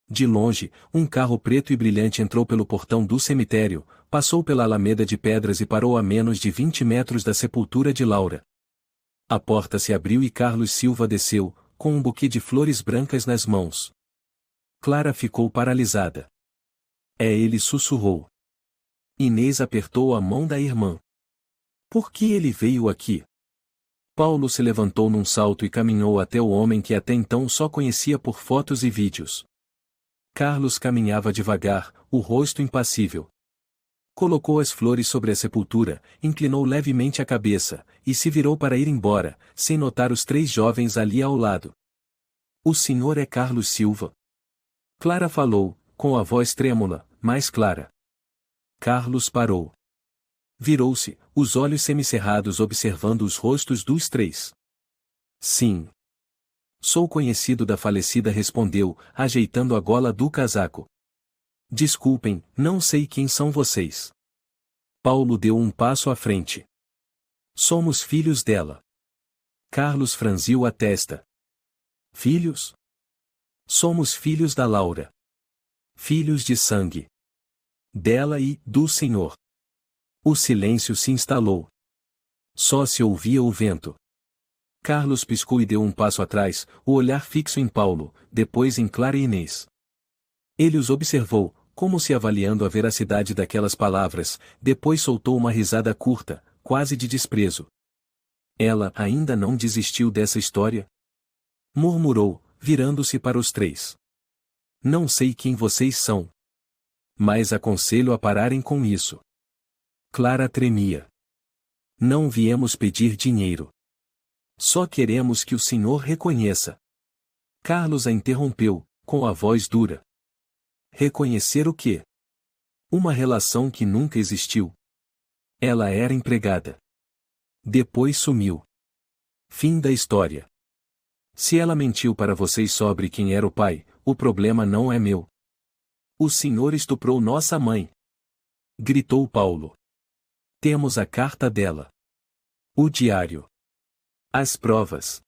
De longe, um carro preto e brilhante entrou pelo portão do cemitério, passou pela alameda de pedras e parou a menos de 20 metros da sepultura de Laura. A porta se abriu e Carlos Silva desceu, com um buquê de flores brancas nas mãos. Clara ficou paralisada. É ele, sussurrou. Inês apertou a mão da irmã. Por que ele veio aqui? Paulo se levantou num salto e caminhou até o homem que até então só conhecia por fotos e vídeos. Carlos caminhava devagar, o rosto impassível. Colocou as flores sobre a sepultura, inclinou levemente a cabeça, e se virou para ir embora, sem notar os 3 jovens ali ao lado. O senhor é Carlos Silva? Clara falou, com a voz trêmula, mais clara. Carlos parou. Virou-se, os olhos semicerrados observando os rostos dos 3. Sim. Sou conhecido da falecida, respondeu, ajeitando a gola do casaco. Desculpem, não sei quem são vocês. Paulo deu um passo à frente. Somos filhos dela. Carlos franziu a testa. Filhos? Somos filhos da Laura. Filhos de sangue. Dela e do Senhor. O silêncio se instalou. Só se ouvia o vento. Carlos piscou e deu um passo atrás, o olhar fixo em Paulo, depois em Clara e Inês. Ele os observou, como se avaliando a veracidade daquelas palavras, depois soltou uma risada curta, quase de desprezo. Ela ainda não desistiu dessa história? Murmurou, virando-se para os 3. Não sei quem vocês são. Mas aconselho a pararem com isso. Clara tremia. Não viemos pedir dinheiro. Só queremos que o senhor reconheça. Carlos a interrompeu, com a voz dura. Reconhecer o quê? Uma relação que nunca existiu. Ela era empregada. Depois sumiu. Fim da história. Se ela mentiu para vocês sobre quem era o pai, o problema não é meu. O senhor estuprou nossa mãe. Gritou Paulo. Temos a carta dela. O diário. As provas.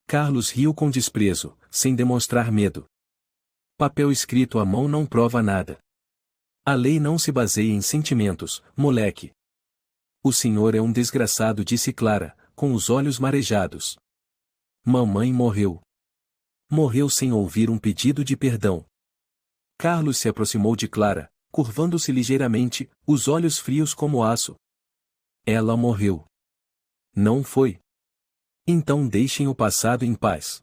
Carlos riu com desprezo, sem demonstrar medo. Papel escrito à mão não prova nada. A lei não se baseia em sentimentos, moleque. O senhor é um desgraçado, disse Clara, com os olhos marejados. Mamãe morreu. Morreu sem ouvir um pedido de perdão. Carlos se aproximou de Clara, curvando-se ligeiramente, os olhos frios como aço. Ela morreu. Não foi? Então deixem o passado em paz.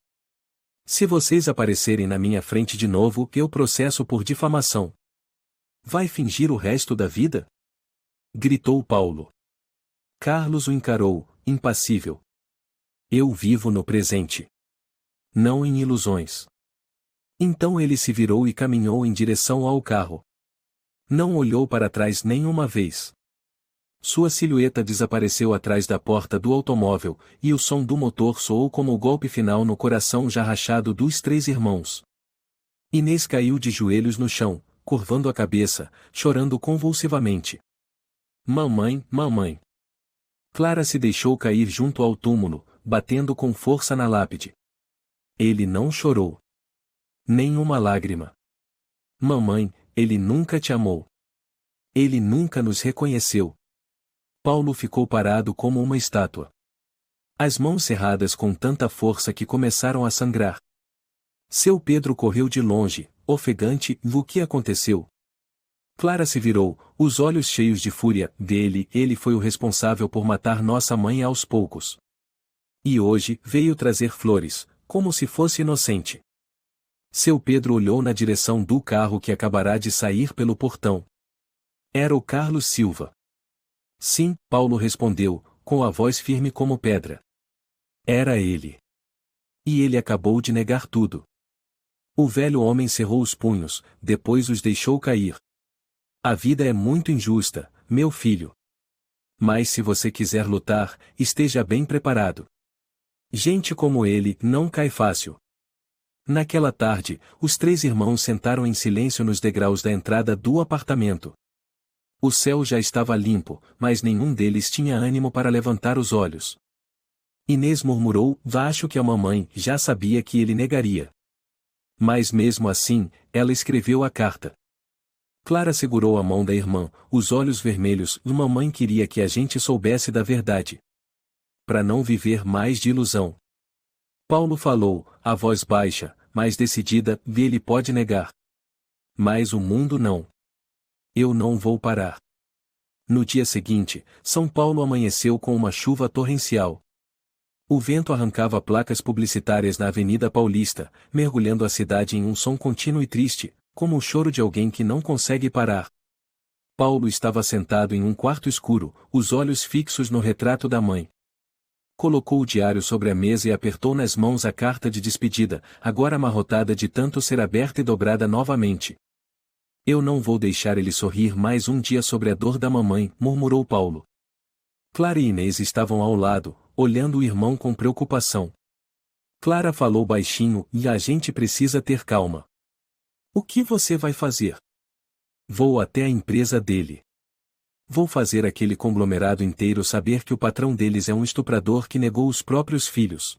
Se vocês aparecerem na minha frente de novo, eu processo por difamação. Vai fingir o resto da vida? Gritou Paulo. Carlos o encarou, impassível. Eu vivo no presente. Não em ilusões. Então ele se virou e caminhou em direção ao carro. Não olhou para trás nenhuma vez. Sua silhueta desapareceu atrás da porta do automóvel, e o som do motor soou como o golpe final no coração já rachado dos 3 irmãos. Inês caiu de joelhos no chão, curvando a cabeça, chorando convulsivamente. Mamãe, mamãe. Clara se deixou cair junto ao túmulo, batendo com força na lápide. Ele não chorou. Nem uma lágrima. Mamãe, ele nunca te amou. Ele nunca nos reconheceu. Paulo ficou parado como uma estátua. As mãos cerradas com tanta força que começaram a sangrar. Seu Pedro correu de longe, ofegante, o que aconteceu? Clara se virou, os olhos cheios de fúria, dele, ele foi o responsável por matar nossa mãe aos poucos. E hoje, veio trazer flores, como se fosse inocente. Seu Pedro olhou na direção do carro que acabará de sair pelo portão. Era o Carlos Silva. Sim, Paulo respondeu, com a voz firme como pedra. Era ele. E ele acabou de negar tudo. O velho homem cerrou os punhos, depois os deixou cair. A vida é muito injusta, meu filho. Mas se você quiser lutar, esteja bem preparado. Gente como ele não cai fácil. Naquela tarde, os 3 irmãos sentaram em silêncio nos degraus da entrada do apartamento. O céu já estava limpo, mas nenhum deles tinha ânimo para levantar os olhos. Inês murmurou, acho que a mamãe já sabia que ele negaria. Mas mesmo assim, ela escreveu a carta. Clara segurou a mão da irmã, os olhos vermelhos, mamãe queria que a gente soubesse da verdade. Para não viver mais de ilusão. Paulo falou, a voz baixa, mas decidida, ele pode negar. Mas o mundo não. Eu não vou parar. No dia seguinte, São Paulo amanheceu com uma chuva torrencial. O vento arrancava placas publicitárias na Avenida Paulista, mergulhando a cidade em um som contínuo e triste, como o choro de alguém que não consegue parar. Paulo estava sentado em um quarto escuro, os olhos fixos no retrato da mãe. Colocou o diário sobre a mesa e apertou nas mãos a carta de despedida, agora amarrotada de tanto ser aberta e dobrada novamente. Eu não vou deixar ele sorrir mais um dia sobre a dor da mamãe, murmurou Paulo. Clara e Inês estavam ao lado, olhando o irmão com preocupação. Clara falou baixinho: e a gente precisa ter calma. O que você vai fazer? Vou até a empresa dele. Vou fazer aquele conglomerado inteiro saber que o patrão deles é um estuprador que negou os próprios filhos.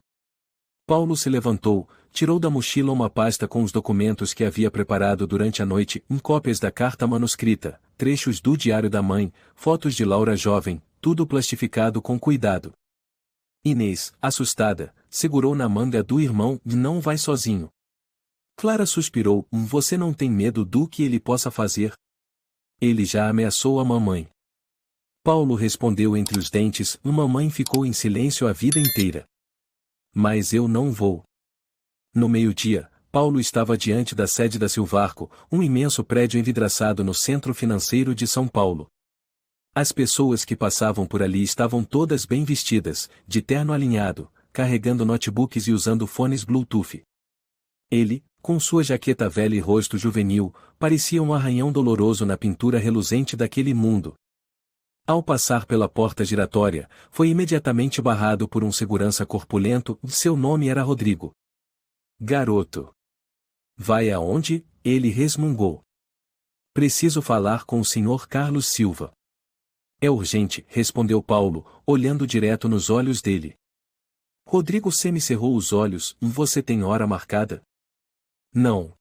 Paulo se levantou, tirou da mochila uma pasta com os documentos que havia preparado durante a noite, cópias da carta manuscrita, trechos do diário da mãe, fotos de Laura jovem, tudo plastificado com cuidado. Inês, assustada, segurou na manga do irmão: não vai sozinho. Clara suspirou: você não tem medo do que ele possa fazer? Ele já ameaçou a mamãe. Paulo respondeu entre os dentes: mamãe ficou em silêncio a vida inteira. Mas eu não vou. No meio-dia, Paulo estava diante da sede da Silvarco, um imenso prédio envidraçado no centro financeiro de São Paulo. As pessoas que passavam por ali estavam todas bem vestidas, de terno alinhado, carregando notebooks e usando fones Bluetooth. Ele, com sua jaqueta velha e rosto juvenil, parecia um arranhão doloroso na pintura reluzente daquele mundo. Ao passar pela porta giratória, foi imediatamente barrado por um segurança corpulento, seu nome era Rodrigo. Garoto. Vai aonde? Ele resmungou. Preciso falar com o Sr. Carlos Silva. É urgente, respondeu Paulo, olhando direto nos olhos dele. Rodrigo semicerrou os olhos: você tem hora marcada? Não.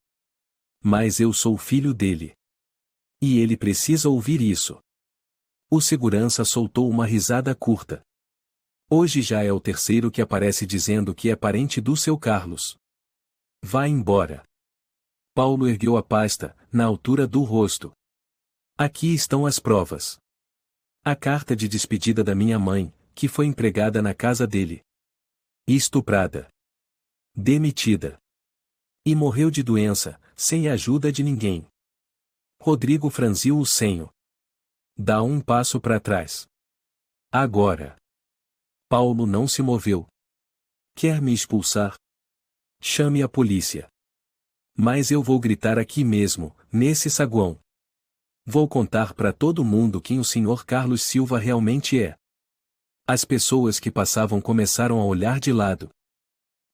Mas eu sou filho dele. E ele precisa ouvir isso. O segurança soltou uma risada curta. Hoje já é o terceiro que aparece dizendo que é parente do seu Carlos. Vá embora. Paulo ergueu a pasta, na altura do rosto. Aqui estão as provas. A carta de despedida da minha mãe, que foi empregada na casa dele. Estuprada. Demitida. E morreu de doença, sem a ajuda de ninguém. Rodrigo franziu o senho. Dá um passo para trás. Agora. Paulo não se moveu. Quer me expulsar? Chame a polícia. Mas eu vou gritar aqui mesmo, nesse saguão. Vou contar para todo mundo quem o Sr. Carlos Silva realmente é. As pessoas que passavam começaram a olhar de lado.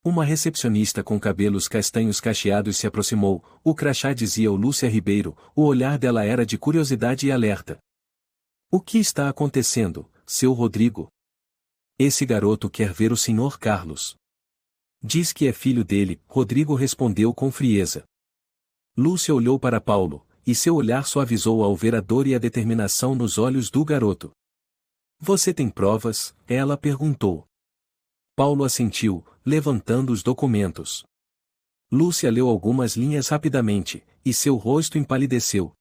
Uma recepcionista com cabelos castanhos cacheados se aproximou, o crachá dizia o Lúcia Ribeiro, o olhar dela era de curiosidade e alerta. O que está acontecendo, seu Rodrigo? Esse garoto quer ver o Sr. Carlos. Diz que é filho dele, Rodrigo respondeu com frieza. Lúcia olhou para Paulo, e seu olhar suavizou ao ver a dor e a determinação nos olhos do garoto. Você tem provas? Ela perguntou. Paulo assentiu, levantando os documentos. Lúcia leu algumas linhas rapidamente, e seu rosto empalideceu.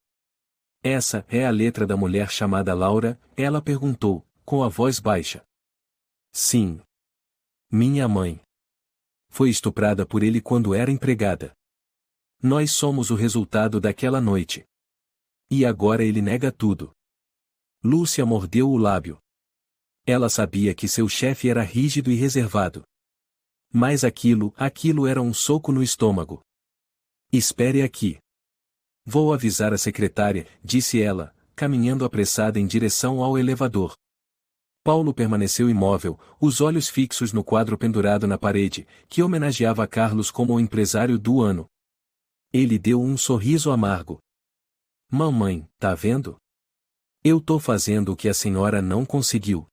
Essa é a letra da mulher chamada Laura? Ela perguntou, com a voz baixa. Sim. Minha mãe. Foi estuprada por ele quando era empregada. Nós somos o resultado daquela noite. E agora ele nega tudo. Lúcia mordeu o lábio. Ela sabia que seu chefe era rígido e reservado. Mas aquilo era um soco no estômago. Espere aqui. Vou avisar a secretária, disse ela, caminhando apressada em direção ao elevador. Paulo permaneceu imóvel, os olhos fixos no quadro pendurado na parede, que homenageava Carlos como o empresário do ano. Ele deu um sorriso amargo. Mamãe, tá vendo? Eu tô fazendo o que a senhora não conseguiu.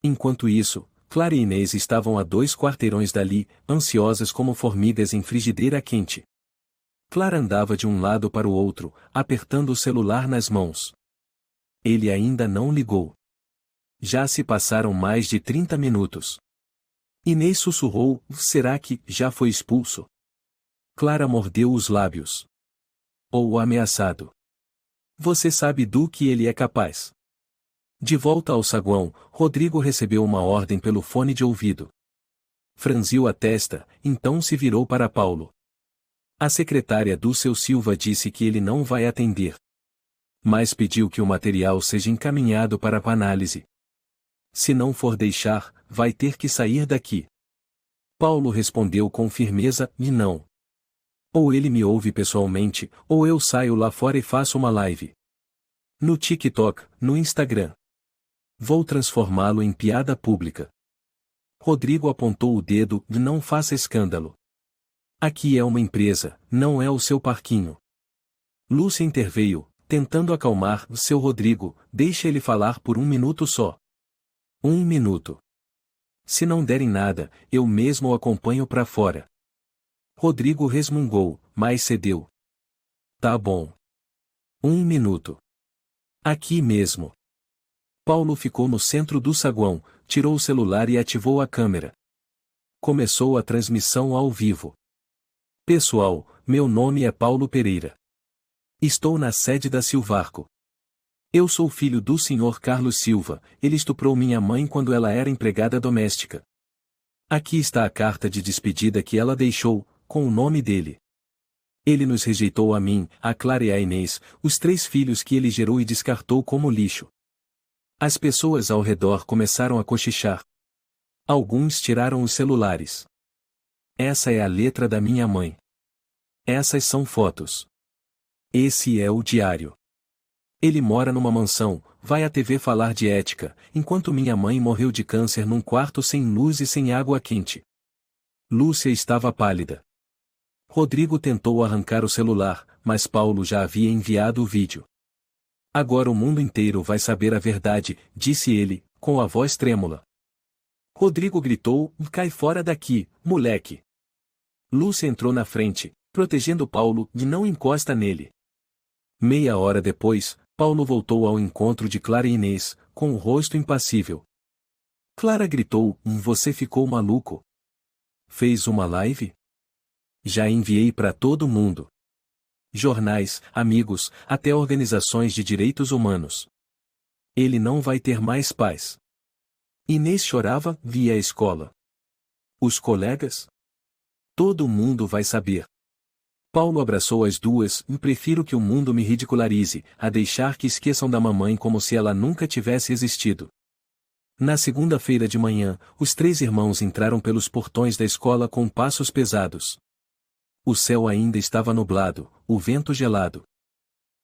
Enquanto isso, Clara e Inês estavam a 2 quarteirões dali, ansiosas como formigas em frigideira quente. Clara andava de um lado para o outro, apertando o celular nas mãos. Ele ainda não ligou. Já se passaram mais de 30 minutos. Inês sussurrou: será que já foi expulso? Clara mordeu os lábios. Ou ameaçado. Você sabe do que ele é capaz. De volta ao saguão, Rodrigo recebeu uma ordem pelo fone de ouvido. Franziu a testa, então se virou para Paulo. A secretária do seu Silva disse que ele não vai atender. Mas pediu que o material seja encaminhado para a análise. Se não for deixar, vai ter que sair daqui. Paulo respondeu com firmeza, e não. Ou ele me ouve pessoalmente, ou eu saio lá fora e faço uma live. No TikTok, no Instagram. Vou transformá-lo em piada pública. Rodrigo apontou o dedo, e não faça escândalo. Aqui é uma empresa, não é o seu parquinho. Lúcia interveio, tentando acalmar seu Rodrigo, deixa ele falar por 1 minuto só. 1 minuto. Se não derem nada, eu mesmo o acompanho para fora. Rodrigo resmungou, mas cedeu. Tá bom. 1 minuto. Aqui mesmo. Paulo ficou no centro do saguão, tirou o celular e ativou a câmera. Começou a transmissão ao vivo. Pessoal, meu nome é Paulo Pereira. Estou na sede da Silvarco. Eu sou filho do Sr. Carlos Silva, ele estuprou minha mãe quando ela era empregada doméstica. Aqui está a carta de despedida que ela deixou, com o nome dele. Ele nos rejeitou a mim, a Clara e a Inês, os 3 filhos que ele gerou e descartou como lixo. As pessoas ao redor começaram a cochichar. Alguns tiraram os celulares. Essa é a letra da minha mãe. Essas são fotos. Esse é o diário. Ele mora numa mansão, vai à TV falar de ética, enquanto minha mãe morreu de câncer num quarto sem luz e sem água quente. Lúcia estava pálida. Rodrigo tentou arrancar o celular, mas Paulo já havia enviado o vídeo. Agora o mundo inteiro vai saber a verdade, disse ele, com a voz trêmula. Rodrigo gritou, cai fora daqui, moleque. Lúcia entrou na frente, protegendo Paulo, e não encosta nele. Meia hora depois, Paulo voltou ao encontro de Clara e Inês, com o rosto impassível. Clara gritou, você ficou maluco? Fez uma live? Já enviei para todo mundo. Jornais, amigos, até organizações de direitos humanos. Ele não vai ter mais paz. Inês chorava, via a escola. Os colegas? Todo mundo vai saber. Paulo abraçou as duas, prefiro que o mundo me ridicularize, a deixar que esqueçam da mamãe como se ela nunca tivesse existido. Na segunda-feira de manhã, os 3 irmãos entraram pelos portões da escola com passos pesados. O céu ainda estava nublado, o vento gelado.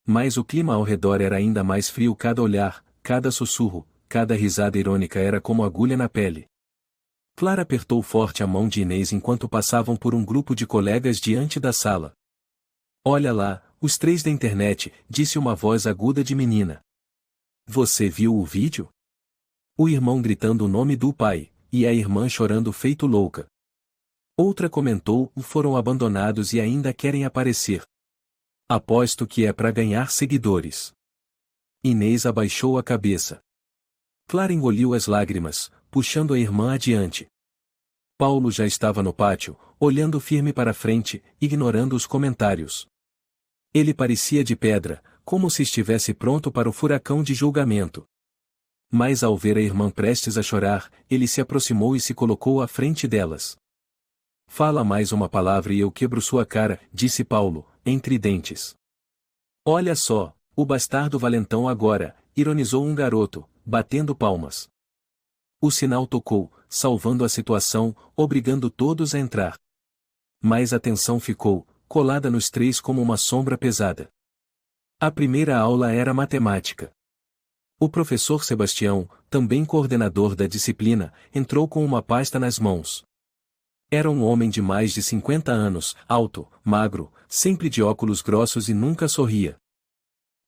Mas o clima ao redor era ainda mais frio, cada olhar, cada sussurro, cada risada irônica era como agulha na pele. Clara apertou forte a mão de Inês enquanto passavam por um grupo de colegas diante da sala. Olha lá, os 3 da internet, disse uma voz aguda de menina. Você viu o vídeo? O irmão gritando o nome do pai, e a irmã chorando feito louca. Outra comentou, foram abandonados e ainda querem aparecer. Aposto que é para ganhar seguidores. Inês abaixou a cabeça. Clara engoliu as lágrimas, puxando a irmã adiante. Paulo já estava no pátio, olhando firme para frente, ignorando os comentários. Ele parecia de pedra, como se estivesse pronto para o furacão de julgamento. Mas ao ver a irmã prestes a chorar, ele se aproximou e se colocou à frente delas. Fala mais uma palavra e eu quebro sua cara, disse Paulo, entre dentes. Olha só, o bastardo valentão agora, ironizou um garoto, batendo palmas. O sinal tocou, salvando a situação, obrigando todos a entrar. Mas a tensão ficou, colada nos 3 como uma sombra pesada. A primeira aula era matemática. O professor Sebastião, também coordenador da disciplina, entrou com uma pasta nas mãos. Era um homem de mais de 50 anos, alto, magro, sempre de óculos grossos e nunca sorria.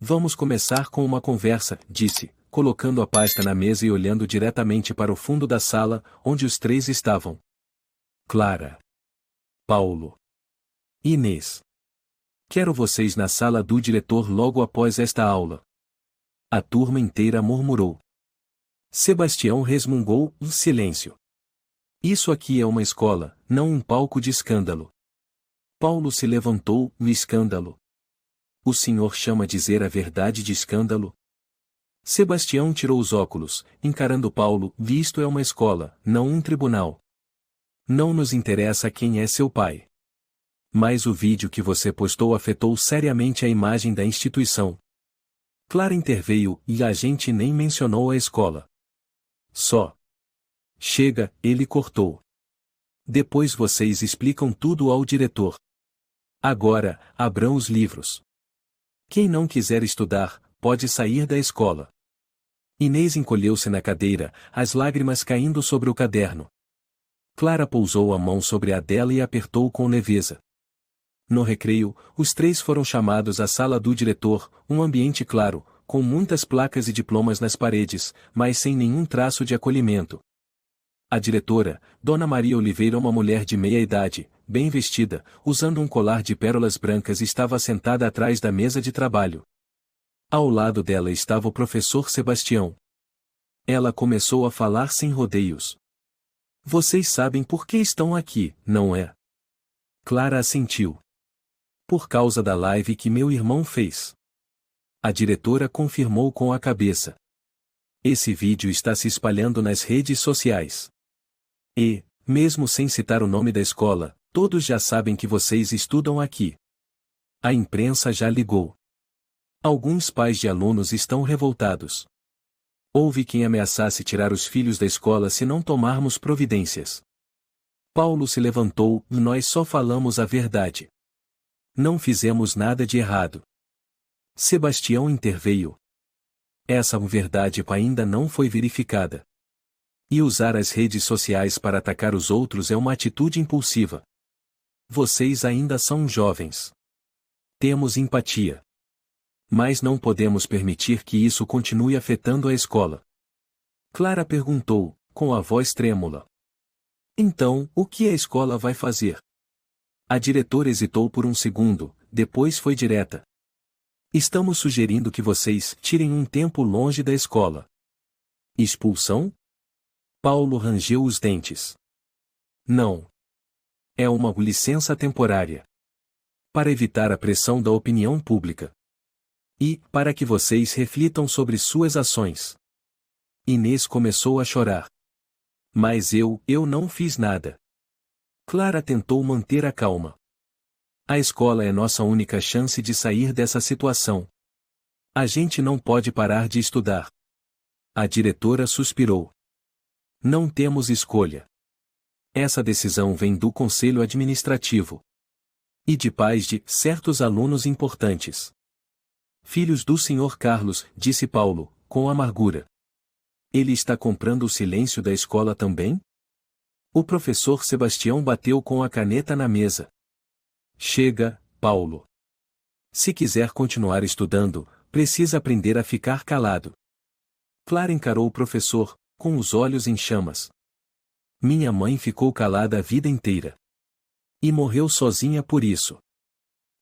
Vamos começar com uma conversa, disse, colocando a pasta na mesa e olhando diretamente para o fundo da sala, onde os 3 estavam. Clara. Paulo. Inês. Quero vocês na sala do diretor logo após esta aula. A turma inteira murmurou. Sebastião resmungou, silêncio. Isso aqui é uma escola, não um palco de escândalo. Paulo se levantou, no escândalo. O senhor chama dizer a verdade de escândalo? Sebastião tirou os óculos, encarando Paulo, isto é uma escola, não um tribunal. Não nos interessa quem é seu pai. Mas o vídeo que você postou afetou seriamente a imagem da instituição. Clara interveio e a gente nem mencionou a escola. Só. Chega, ele cortou. Depois vocês explicam tudo ao diretor. Agora, abram os livros. Quem não quiser estudar, pode sair da escola. Inês encolheu-se na cadeira, as lágrimas caindo sobre o caderno. Clara pousou a mão sobre a dela e apertou com leveza. No recreio, os três foram chamados à sala do diretor, um ambiente claro, com muitas placas e diplomas nas paredes, mas sem nenhum traço de acolhimento. A diretora, Dona Maria Oliveira, uma mulher de meia idade, bem vestida, usando um colar de pérolas brancas, estava sentada atrás da mesa de trabalho. Ao lado dela estava o professor Sebastião. Ela começou a falar sem rodeios. Vocês sabem por que estão aqui, não é? Clara assentiu. Por causa da live que meu irmão fez. A diretora confirmou com a cabeça. Esse vídeo está se espalhando nas redes sociais. E, mesmo sem citar o nome da escola, todos já sabem que vocês estudam aqui. A imprensa já ligou. Alguns pais de alunos estão revoltados. Houve quem ameaçasse tirar os filhos da escola se não tomarmos providências. Paulo se levantou e nós só falamos a verdade. Não fizemos nada de errado. Sebastião interveio. Essa verdade ainda não foi verificada. E usar as redes sociais para atacar os outros é uma atitude impulsiva. Vocês ainda são jovens. Temos empatia. Mas não podemos permitir que isso continue afetando a escola. Clara perguntou, com a voz trêmula. Então, o que a escola vai fazer? A diretora hesitou por um segundo, depois foi direta. Estamos sugerindo que vocês tirem um tempo longe da escola. Expulsão? Paulo rangeu os dentes. Não. É uma licença temporária. Para evitar a pressão da opinião pública. E, para que vocês reflitam sobre suas ações. Inês começou a chorar. Mas eu não fiz nada. Clara tentou manter a calma. A escola é nossa única chance de sair dessa situação. A gente não pode parar de estudar. A diretora suspirou. Não temos escolha. Essa decisão vem do Conselho Administrativo. E de pais de certos alunos importantes. Filhos do Sr. Carlos, disse Paulo, com amargura. Ele está comprando o silêncio da escola também? O professor Sebastião bateu com a caneta na mesa. Chega, Paulo. Se quiser continuar estudando, precisa aprender a ficar calado. Clara encarou o professor, com os olhos em chamas. Minha mãe ficou calada a vida inteira. E morreu sozinha por isso.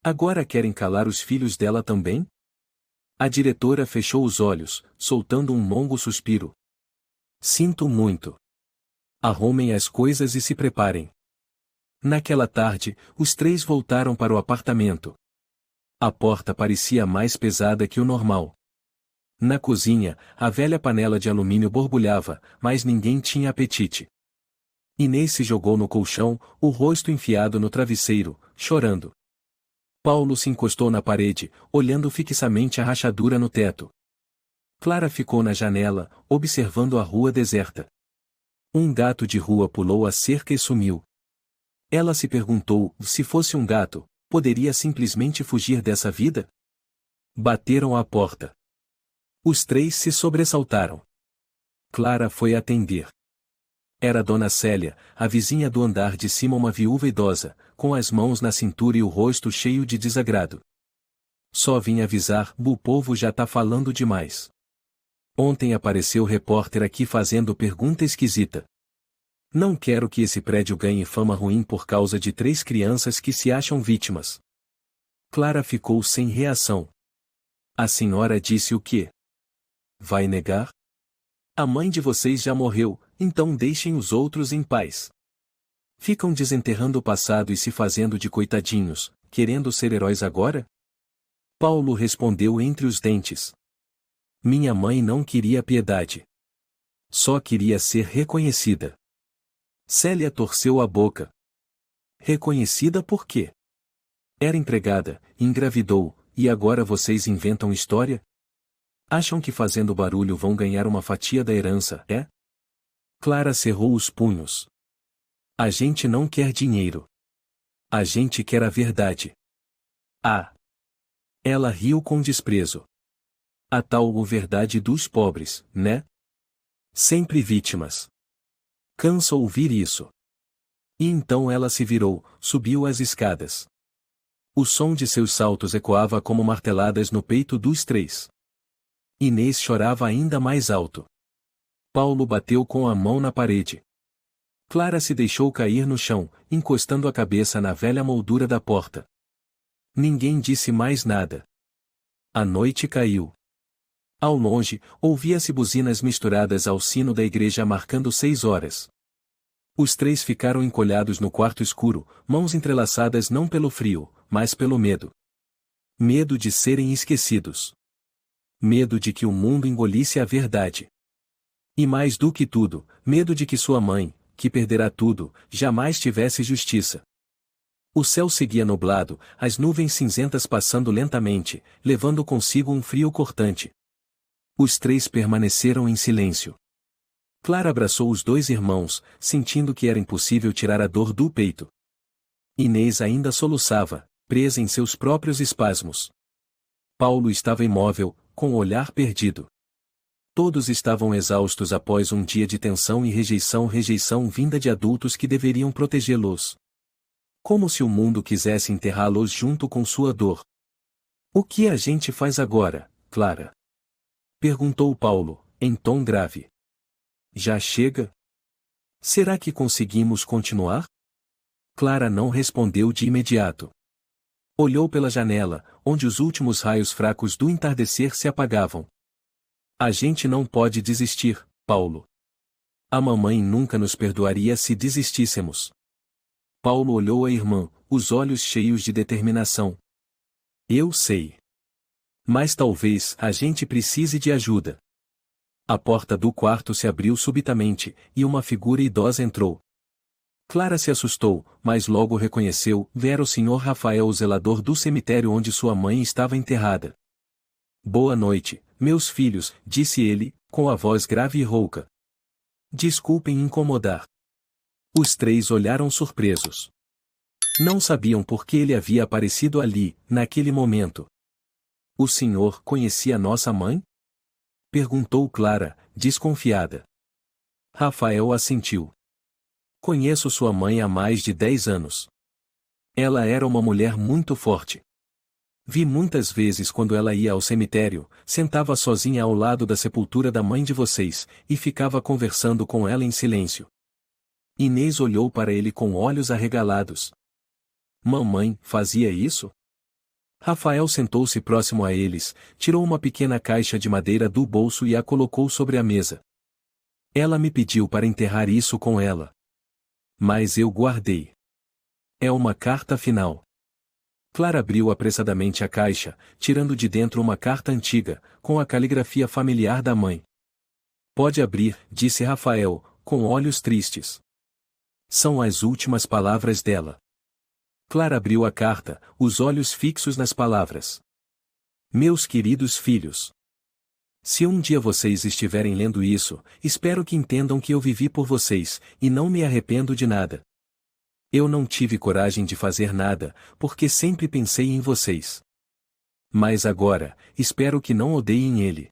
Agora querem calar os filhos dela também? A diretora fechou os olhos, soltando um longo suspiro. Sinto muito. Arrumem as coisas e se preparem. Naquela tarde, os três voltaram para o apartamento. A porta parecia mais pesada que o normal. Na cozinha, a velha panela de alumínio borbulhava, mas ninguém tinha apetite. Inês se jogou no colchão, o rosto enfiado no travesseiro, chorando. Paulo se encostou na parede, olhando fixamente a rachadura no teto. Clara ficou na janela, observando a rua deserta. Um gato de rua pulou a cerca e sumiu. Ela se perguntou, se fosse um gato, poderia simplesmente fugir dessa vida? Bateram à porta. Os três se sobressaltaram. Clara foi atender. Era Dona Célia, a vizinha do andar de cima, uma viúva idosa, com as mãos na cintura e o rosto cheio de desagrado. Só vim avisar, o povo já tá falando demais. Ontem apareceu o repórter aqui fazendo pergunta esquisita. Não quero que esse prédio ganhe fama ruim por causa de 3 crianças que se acham vítimas. Clara ficou sem reação. A senhora disse o quê? Vai negar? A mãe de vocês já morreu, então deixem os outros em paz. Ficam desenterrando o passado e se fazendo de coitadinhos, querendo ser heróis agora? Paulo respondeu entre os dentes. Minha mãe não queria piedade. Só queria ser reconhecida. Célia torceu a boca. Reconhecida por quê? Era empregada, engravidou, e agora vocês inventam história? Acham que fazendo barulho vão ganhar uma fatia da herança, é? Clara cerrou os punhos. A gente não quer dinheiro. A gente quer a verdade. Ah! Ela riu com desprezo. A tal verdade dos pobres, né? Sempre vítimas. Cansa ouvir isso. E então ela se virou, subiu as escadas. O som de seus saltos ecoava como marteladas no peito dos três. Inês chorava ainda mais alto. Paulo bateu com a mão na parede. Clara se deixou cair no chão, encostando a cabeça na velha moldura da porta. Ninguém disse mais nada. A noite caiu. Ao longe, ouvia-se buzinas misturadas ao sino da igreja marcando 6 horas. Os três ficaram encolhados no quarto escuro, mãos entrelaçadas não pelo frio, mas pelo medo. Medo de serem esquecidos. Medo de que o mundo engolisse a verdade. E mais do que tudo, medo de que sua mãe, que perderá tudo, jamais tivesse justiça. O céu seguia nublado, as nuvens cinzentas passando lentamente, levando consigo um frio cortante. Os três permaneceram em silêncio. Clara abraçou os dois irmãos, sentindo que era impossível tirar a dor do peito. Inês ainda soluçava, presa em seus próprios espasmos. Paulo estava imóvel, com o olhar perdido. Todos estavam exaustos após um dia de tensão e rejeição vinda de adultos que deveriam protegê-los. Como se o mundo quisesse enterrá-los junto com sua dor. O que a gente faz agora, Clara? Perguntou Paulo, em tom grave. Já chega? Será que conseguimos continuar? Clara não respondeu de imediato. Olhou pela janela, onde os últimos raios fracos do entardecer se apagavam. A gente não pode desistir, Paulo. A mamãe nunca nos perdoaria se desistíssemos. Paulo olhou a irmã, os olhos cheios de determinação. Eu sei. Mas talvez a gente precise de ajuda. A porta do quarto se abriu subitamente, e uma figura idosa entrou. Clara se assustou, mas logo reconheceu, era o Sr. Rafael, o zelador do cemitério onde sua mãe estava enterrada. Boa noite, meus filhos, disse ele, com a voz grave e rouca. Desculpem incomodar. Os três olharam surpresos. Não sabiam por que ele havia aparecido ali, naquele momento. O senhor conhecia nossa mãe? Perguntou Clara, desconfiada. Rafael assentiu. Conheço sua mãe há mais de 10 anos. Ela era uma mulher muito forte. Vi muitas vezes quando ela ia ao cemitério, sentava sozinha ao lado da sepultura da mãe de vocês, e ficava conversando com ela em silêncio. Inês olhou para ele com olhos arregalados. Mamãe fazia isso? Rafael sentou-se próximo a eles, tirou uma pequena caixa de madeira do bolso e a colocou sobre a mesa. Ela me pediu para enterrar isso com ela. Mas eu guardei. É uma carta final. Clara abriu apressadamente a caixa, tirando de dentro uma carta antiga, com a caligrafia familiar da mãe. Pode abrir, disse Rafael, com olhos tristes. São as últimas palavras dela. Clara abriu a carta, os olhos fixos nas palavras. Meus queridos filhos. Se um dia vocês estiverem lendo isso, espero que entendam que eu vivi por vocês, e não me arrependo de nada. Eu não tive coragem de fazer nada, porque sempre pensei em vocês. Mas agora, espero que não odeiem ele.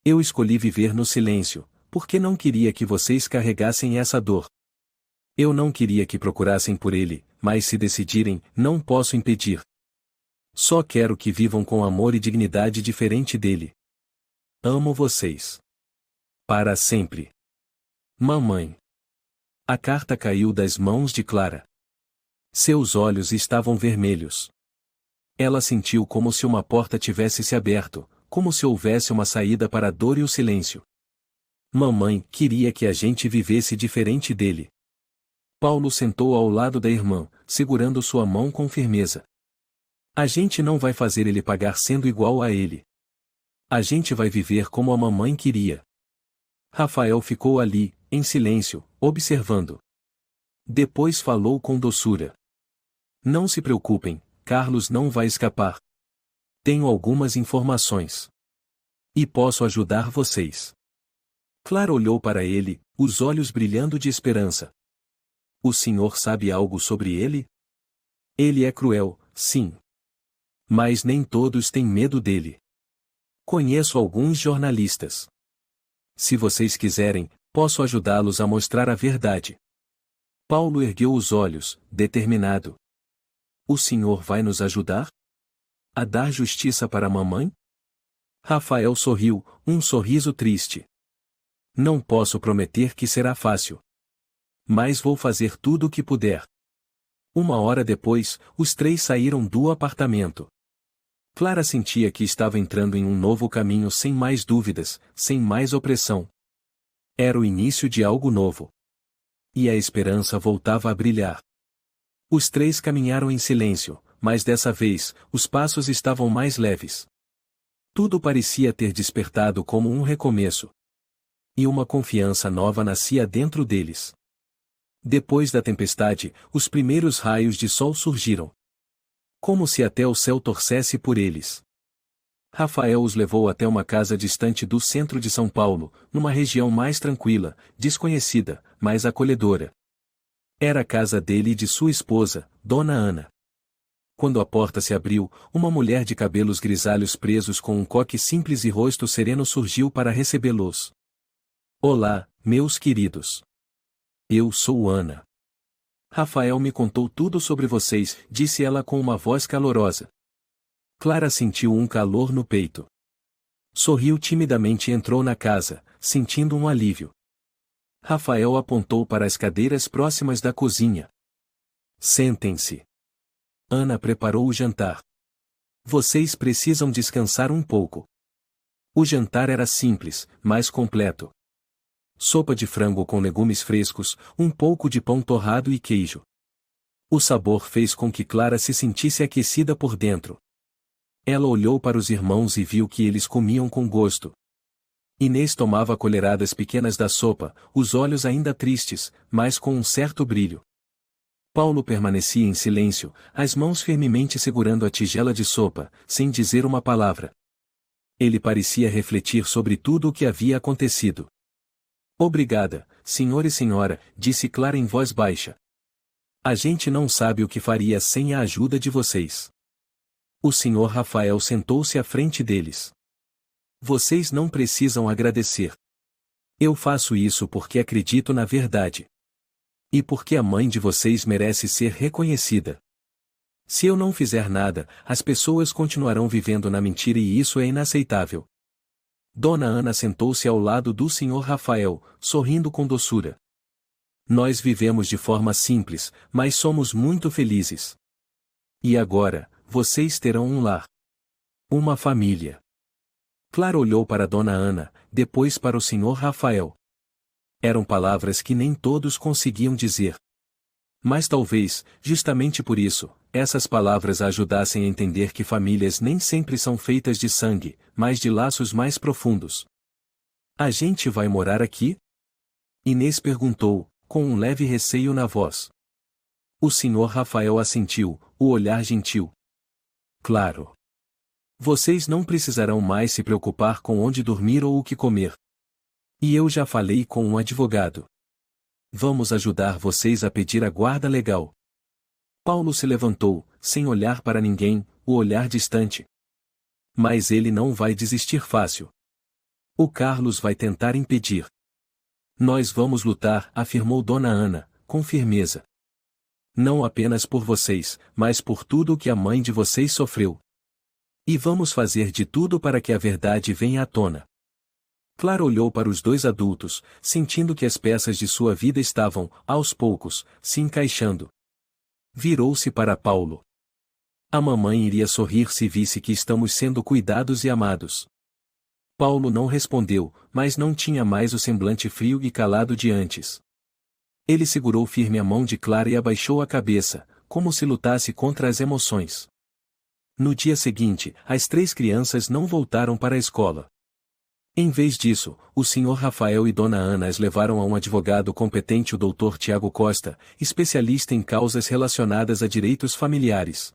Eu escolhi viver no silêncio, porque não queria que vocês carregassem essa dor. Eu não queria que procurassem por ele, mas se decidirem, não posso impedir. Só quero que vivam com amor e dignidade diferente dele. Amo vocês. Para sempre. Mamãe. A carta caiu das mãos de Clara. Seus olhos estavam vermelhos. Ela sentiu como se uma porta tivesse se aberto, como se houvesse uma saída para a dor e o silêncio. Mamãe queria que a gente vivesse diferente dele. Paulo sentou ao lado da irmã, segurando sua mão com firmeza. A gente não vai fazer ele pagar sendo igual a ele. A gente vai viver como a mamãe queria. Rafael ficou ali, em silêncio, observando. Depois falou com doçura. Não se preocupem, Carlos não vai escapar. Tenho algumas informações. E posso ajudar vocês. Clara olhou para ele, os olhos brilhando de esperança. O senhor sabe algo sobre ele? Ele é cruel, sim. Mas nem todos têm medo dele. Conheço alguns jornalistas. Se vocês quiserem, posso ajudá-los a mostrar a verdade. Paulo ergueu os olhos, determinado. O senhor vai nos ajudar? A dar justiça para a mamãe? Rafael sorriu, um sorriso triste. Não posso prometer que será fácil. Mas vou fazer tudo o que puder. 1 hora depois, os três saíram do apartamento. Clara sentia que estava entrando em um novo caminho sem mais dúvidas, sem mais opressão. Era o início de algo novo. E a esperança voltava a brilhar. Os três caminharam em silêncio, mas dessa vez, os passos estavam mais leves. Tudo parecia ter despertado como um recomeço. E uma confiança nova nascia dentro deles. Depois da tempestade, os primeiros raios de sol surgiram. Como se até o céu torcesse por eles. Rafael os levou até uma casa distante do centro de São Paulo, numa região mais tranquila, desconhecida, mas acolhedora. Era a casa dele e de sua esposa, Dona Ana. Quando a porta se abriu, uma mulher de cabelos grisalhos presos com um coque simples e rosto sereno surgiu para recebê-los. Olá, meus queridos. Eu sou Ana. Rafael me contou tudo sobre vocês, disse ela com uma voz calorosa. Clara sentiu um calor no peito. Sorriu timidamente e entrou na casa, sentindo um alívio. Rafael apontou para as cadeiras próximas da cozinha. Sentem-se. Ana preparou o jantar. Vocês precisam descansar um pouco. O jantar era simples, mas completo. Sopa de frango com legumes frescos, um pouco de pão torrado e queijo. O sabor fez com que Clara se sentisse aquecida por dentro. Ela olhou para os irmãos e viu que eles comiam com gosto. Inês tomava colheradas pequenas da sopa, os olhos ainda tristes, mas com um certo brilho. Paulo permanecia em silêncio, as mãos firmemente segurando a tigela de sopa, sem dizer uma palavra. Ele parecia refletir sobre tudo o que havia acontecido. Obrigada, senhor e senhora, disse Clara em voz baixa. A gente não sabe o que faria sem a ajuda de vocês. O senhor Rafael sentou-se à frente deles. Vocês não precisam agradecer. Eu faço isso porque acredito na verdade. E porque a mãe de vocês merece ser reconhecida. Se eu não fizer nada, as pessoas continuarão vivendo na mentira e isso é inaceitável. Dona Ana sentou-se ao lado do senhor Rafael, sorrindo com doçura. Nós vivemos de forma simples, mas somos muito felizes. E agora, vocês terão um lar. Uma família. Clara olhou para Dona Ana, depois para o senhor Rafael. Eram palavras que nem todos conseguiam dizer. Mas talvez, justamente por isso, essas palavras a ajudassem a entender que famílias nem sempre são feitas de sangue, mas de laços mais profundos. A gente vai morar aqui? Inês perguntou, com um leve receio na voz. O senhor Rafael assentiu, o olhar gentil. Claro. Vocês não precisarão mais se preocupar com onde dormir ou o que comer. E eu já falei com um advogado. Vamos ajudar vocês a pedir a guarda legal. Paulo se levantou, sem olhar para ninguém, o olhar distante. Mas ele não vai desistir fácil. O Carlos vai tentar impedir. Nós vamos lutar, afirmou Dona Ana, com firmeza. Não apenas por vocês, mas por tudo o que a mãe de vocês sofreu. E vamos fazer de tudo para que a verdade venha à tona. Clara olhou para os dois adultos, sentindo que as peças de sua vida estavam, aos poucos, se encaixando. Virou-se para Paulo. A mamãe iria sorrir se visse que estamos sendo cuidados e amados. Paulo não respondeu, mas não tinha mais o semblante frio e calado de antes. Ele segurou firme a mão de Clara e abaixou a cabeça, como se lutasse contra as emoções. No dia seguinte, as três crianças não voltaram para a escola. Em vez disso, o Sr. Rafael e Dona Ana as levaram a um advogado competente, o Dr. Tiago Costa, especialista em causas relacionadas a direitos familiares.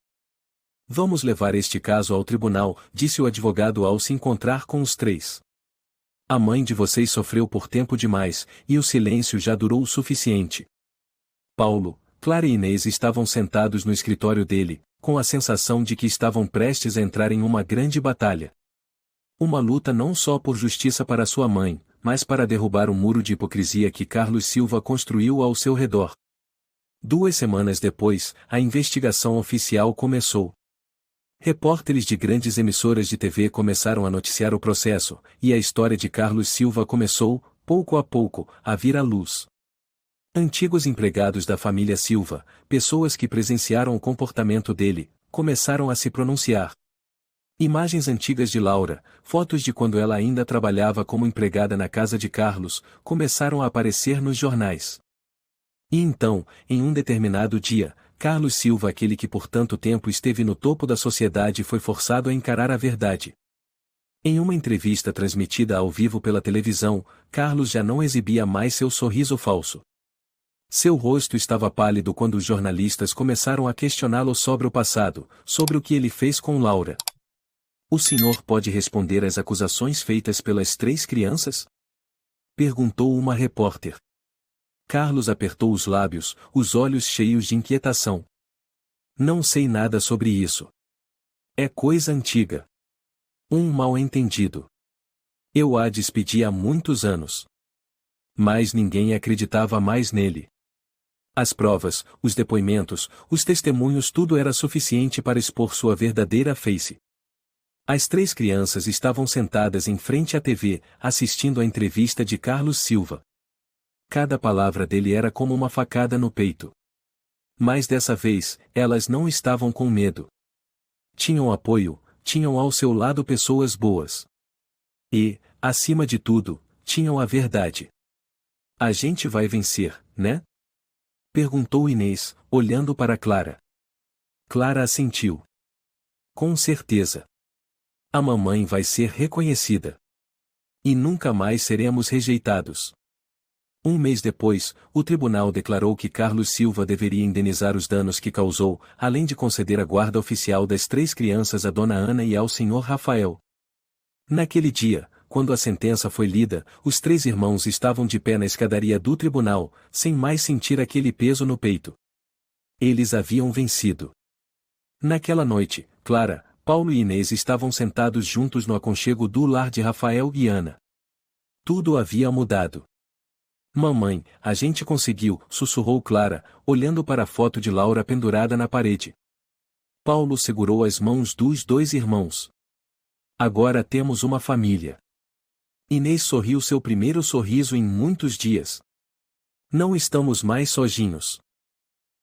Vamos levar este caso ao tribunal, disse o advogado ao se encontrar com os três. A mãe de vocês sofreu por tempo demais, e o silêncio já durou o suficiente. Paulo, Clara e Inês estavam sentados no escritório dele, com a sensação de que estavam prestes a entrar em uma grande batalha. Uma luta não só por justiça para sua mãe, mas para derrubar o muro de hipocrisia que Carlos Silva construiu ao seu redor. 2 semanas depois, a investigação oficial começou. Repórteres de grandes emissoras de TV começaram a noticiar o processo, e a história de Carlos Silva começou, pouco a pouco, a vir à luz. Antigos empregados da família Silva, pessoas que presenciaram o comportamento dele, começaram a se pronunciar. Imagens antigas de Laura, fotos de quando ela ainda trabalhava como empregada na casa de Carlos, começaram a aparecer nos jornais. E então, em um determinado dia, Carlos Silva, aquele que por tanto tempo esteve no topo da sociedade, foi forçado a encarar a verdade. Em uma entrevista transmitida ao vivo pela televisão, Carlos já não exibia mais seu sorriso falso. Seu rosto estava pálido quando os jornalistas começaram a questioná-lo sobre o passado, sobre o que ele fez com Laura. O senhor pode responder às acusações feitas pelas 3 crianças? Perguntou uma repórter. Carlos apertou os lábios, os olhos cheios de inquietação. Não sei nada sobre isso. É coisa antiga. Um mal-entendido. Eu a despedi há muitos anos. Mas ninguém acreditava mais nele. As provas, os depoimentos, os testemunhos, tudo era suficiente para expor sua verdadeira face. As 3 crianças estavam sentadas em frente à TV, assistindo à entrevista de Carlos Silva. Cada palavra dele era como uma facada no peito. Mas dessa vez, elas não estavam com medo. Tinham apoio, tinham ao seu lado pessoas boas. E, acima de tudo, tinham a verdade. A gente vai vencer, né? Perguntou Inês, olhando para Clara. Clara assentiu. Com certeza. A mamãe vai ser reconhecida. E nunca mais seremos rejeitados. 1 mês depois, o tribunal declarou que Carlos Silva deveria indenizar os danos que causou, além de conceder a guarda oficial das 3 crianças a Dona Ana e ao Sr. Rafael. Naquele dia, quando a sentença foi lida, os 3 irmãos estavam de pé na escadaria do tribunal, sem mais sentir aquele peso no peito. Eles haviam vencido. Naquela noite, Clara, Paulo e Inês estavam sentados juntos no aconchego do lar de Rafael e Ana. Tudo havia mudado. Mamãe, a gente conseguiu, sussurrou Clara, olhando para a foto de Laura pendurada na parede. Paulo segurou as mãos dos 2 irmãos. Agora temos uma família. Inês sorriu seu primeiro sorriso em muitos dias. Não estamos mais sozinhos.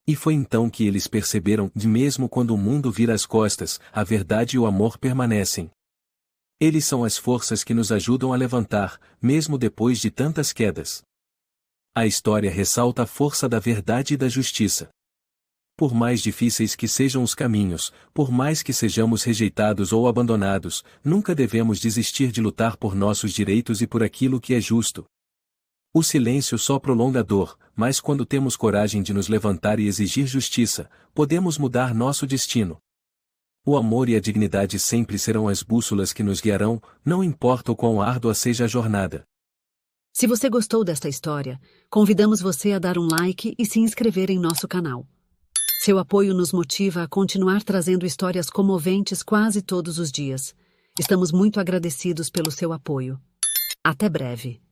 E foi então que eles perceberam que mesmo quando o mundo vira as costas, a verdade e o amor permanecem. Eles são as forças que nos ajudam a levantar, mesmo depois de tantas quedas. A história ressalta a força da verdade e da justiça. Por mais difíceis que sejam os caminhos, por mais que sejamos rejeitados ou abandonados, nunca devemos desistir de lutar por nossos direitos e por aquilo que é justo. O silêncio só prolonga a dor, mas quando temos coragem de nos levantar e exigir justiça, podemos mudar nosso destino. O amor e a dignidade sempre serão as bússolas que nos guiarão, não importa o quão árdua seja a jornada. Se você gostou desta história, convidamos você a dar um like e se inscrever em nosso canal. Seu apoio nos motiva a continuar trazendo histórias comoventes quase todos os dias. Estamos muito agradecidos pelo seu apoio. Até breve.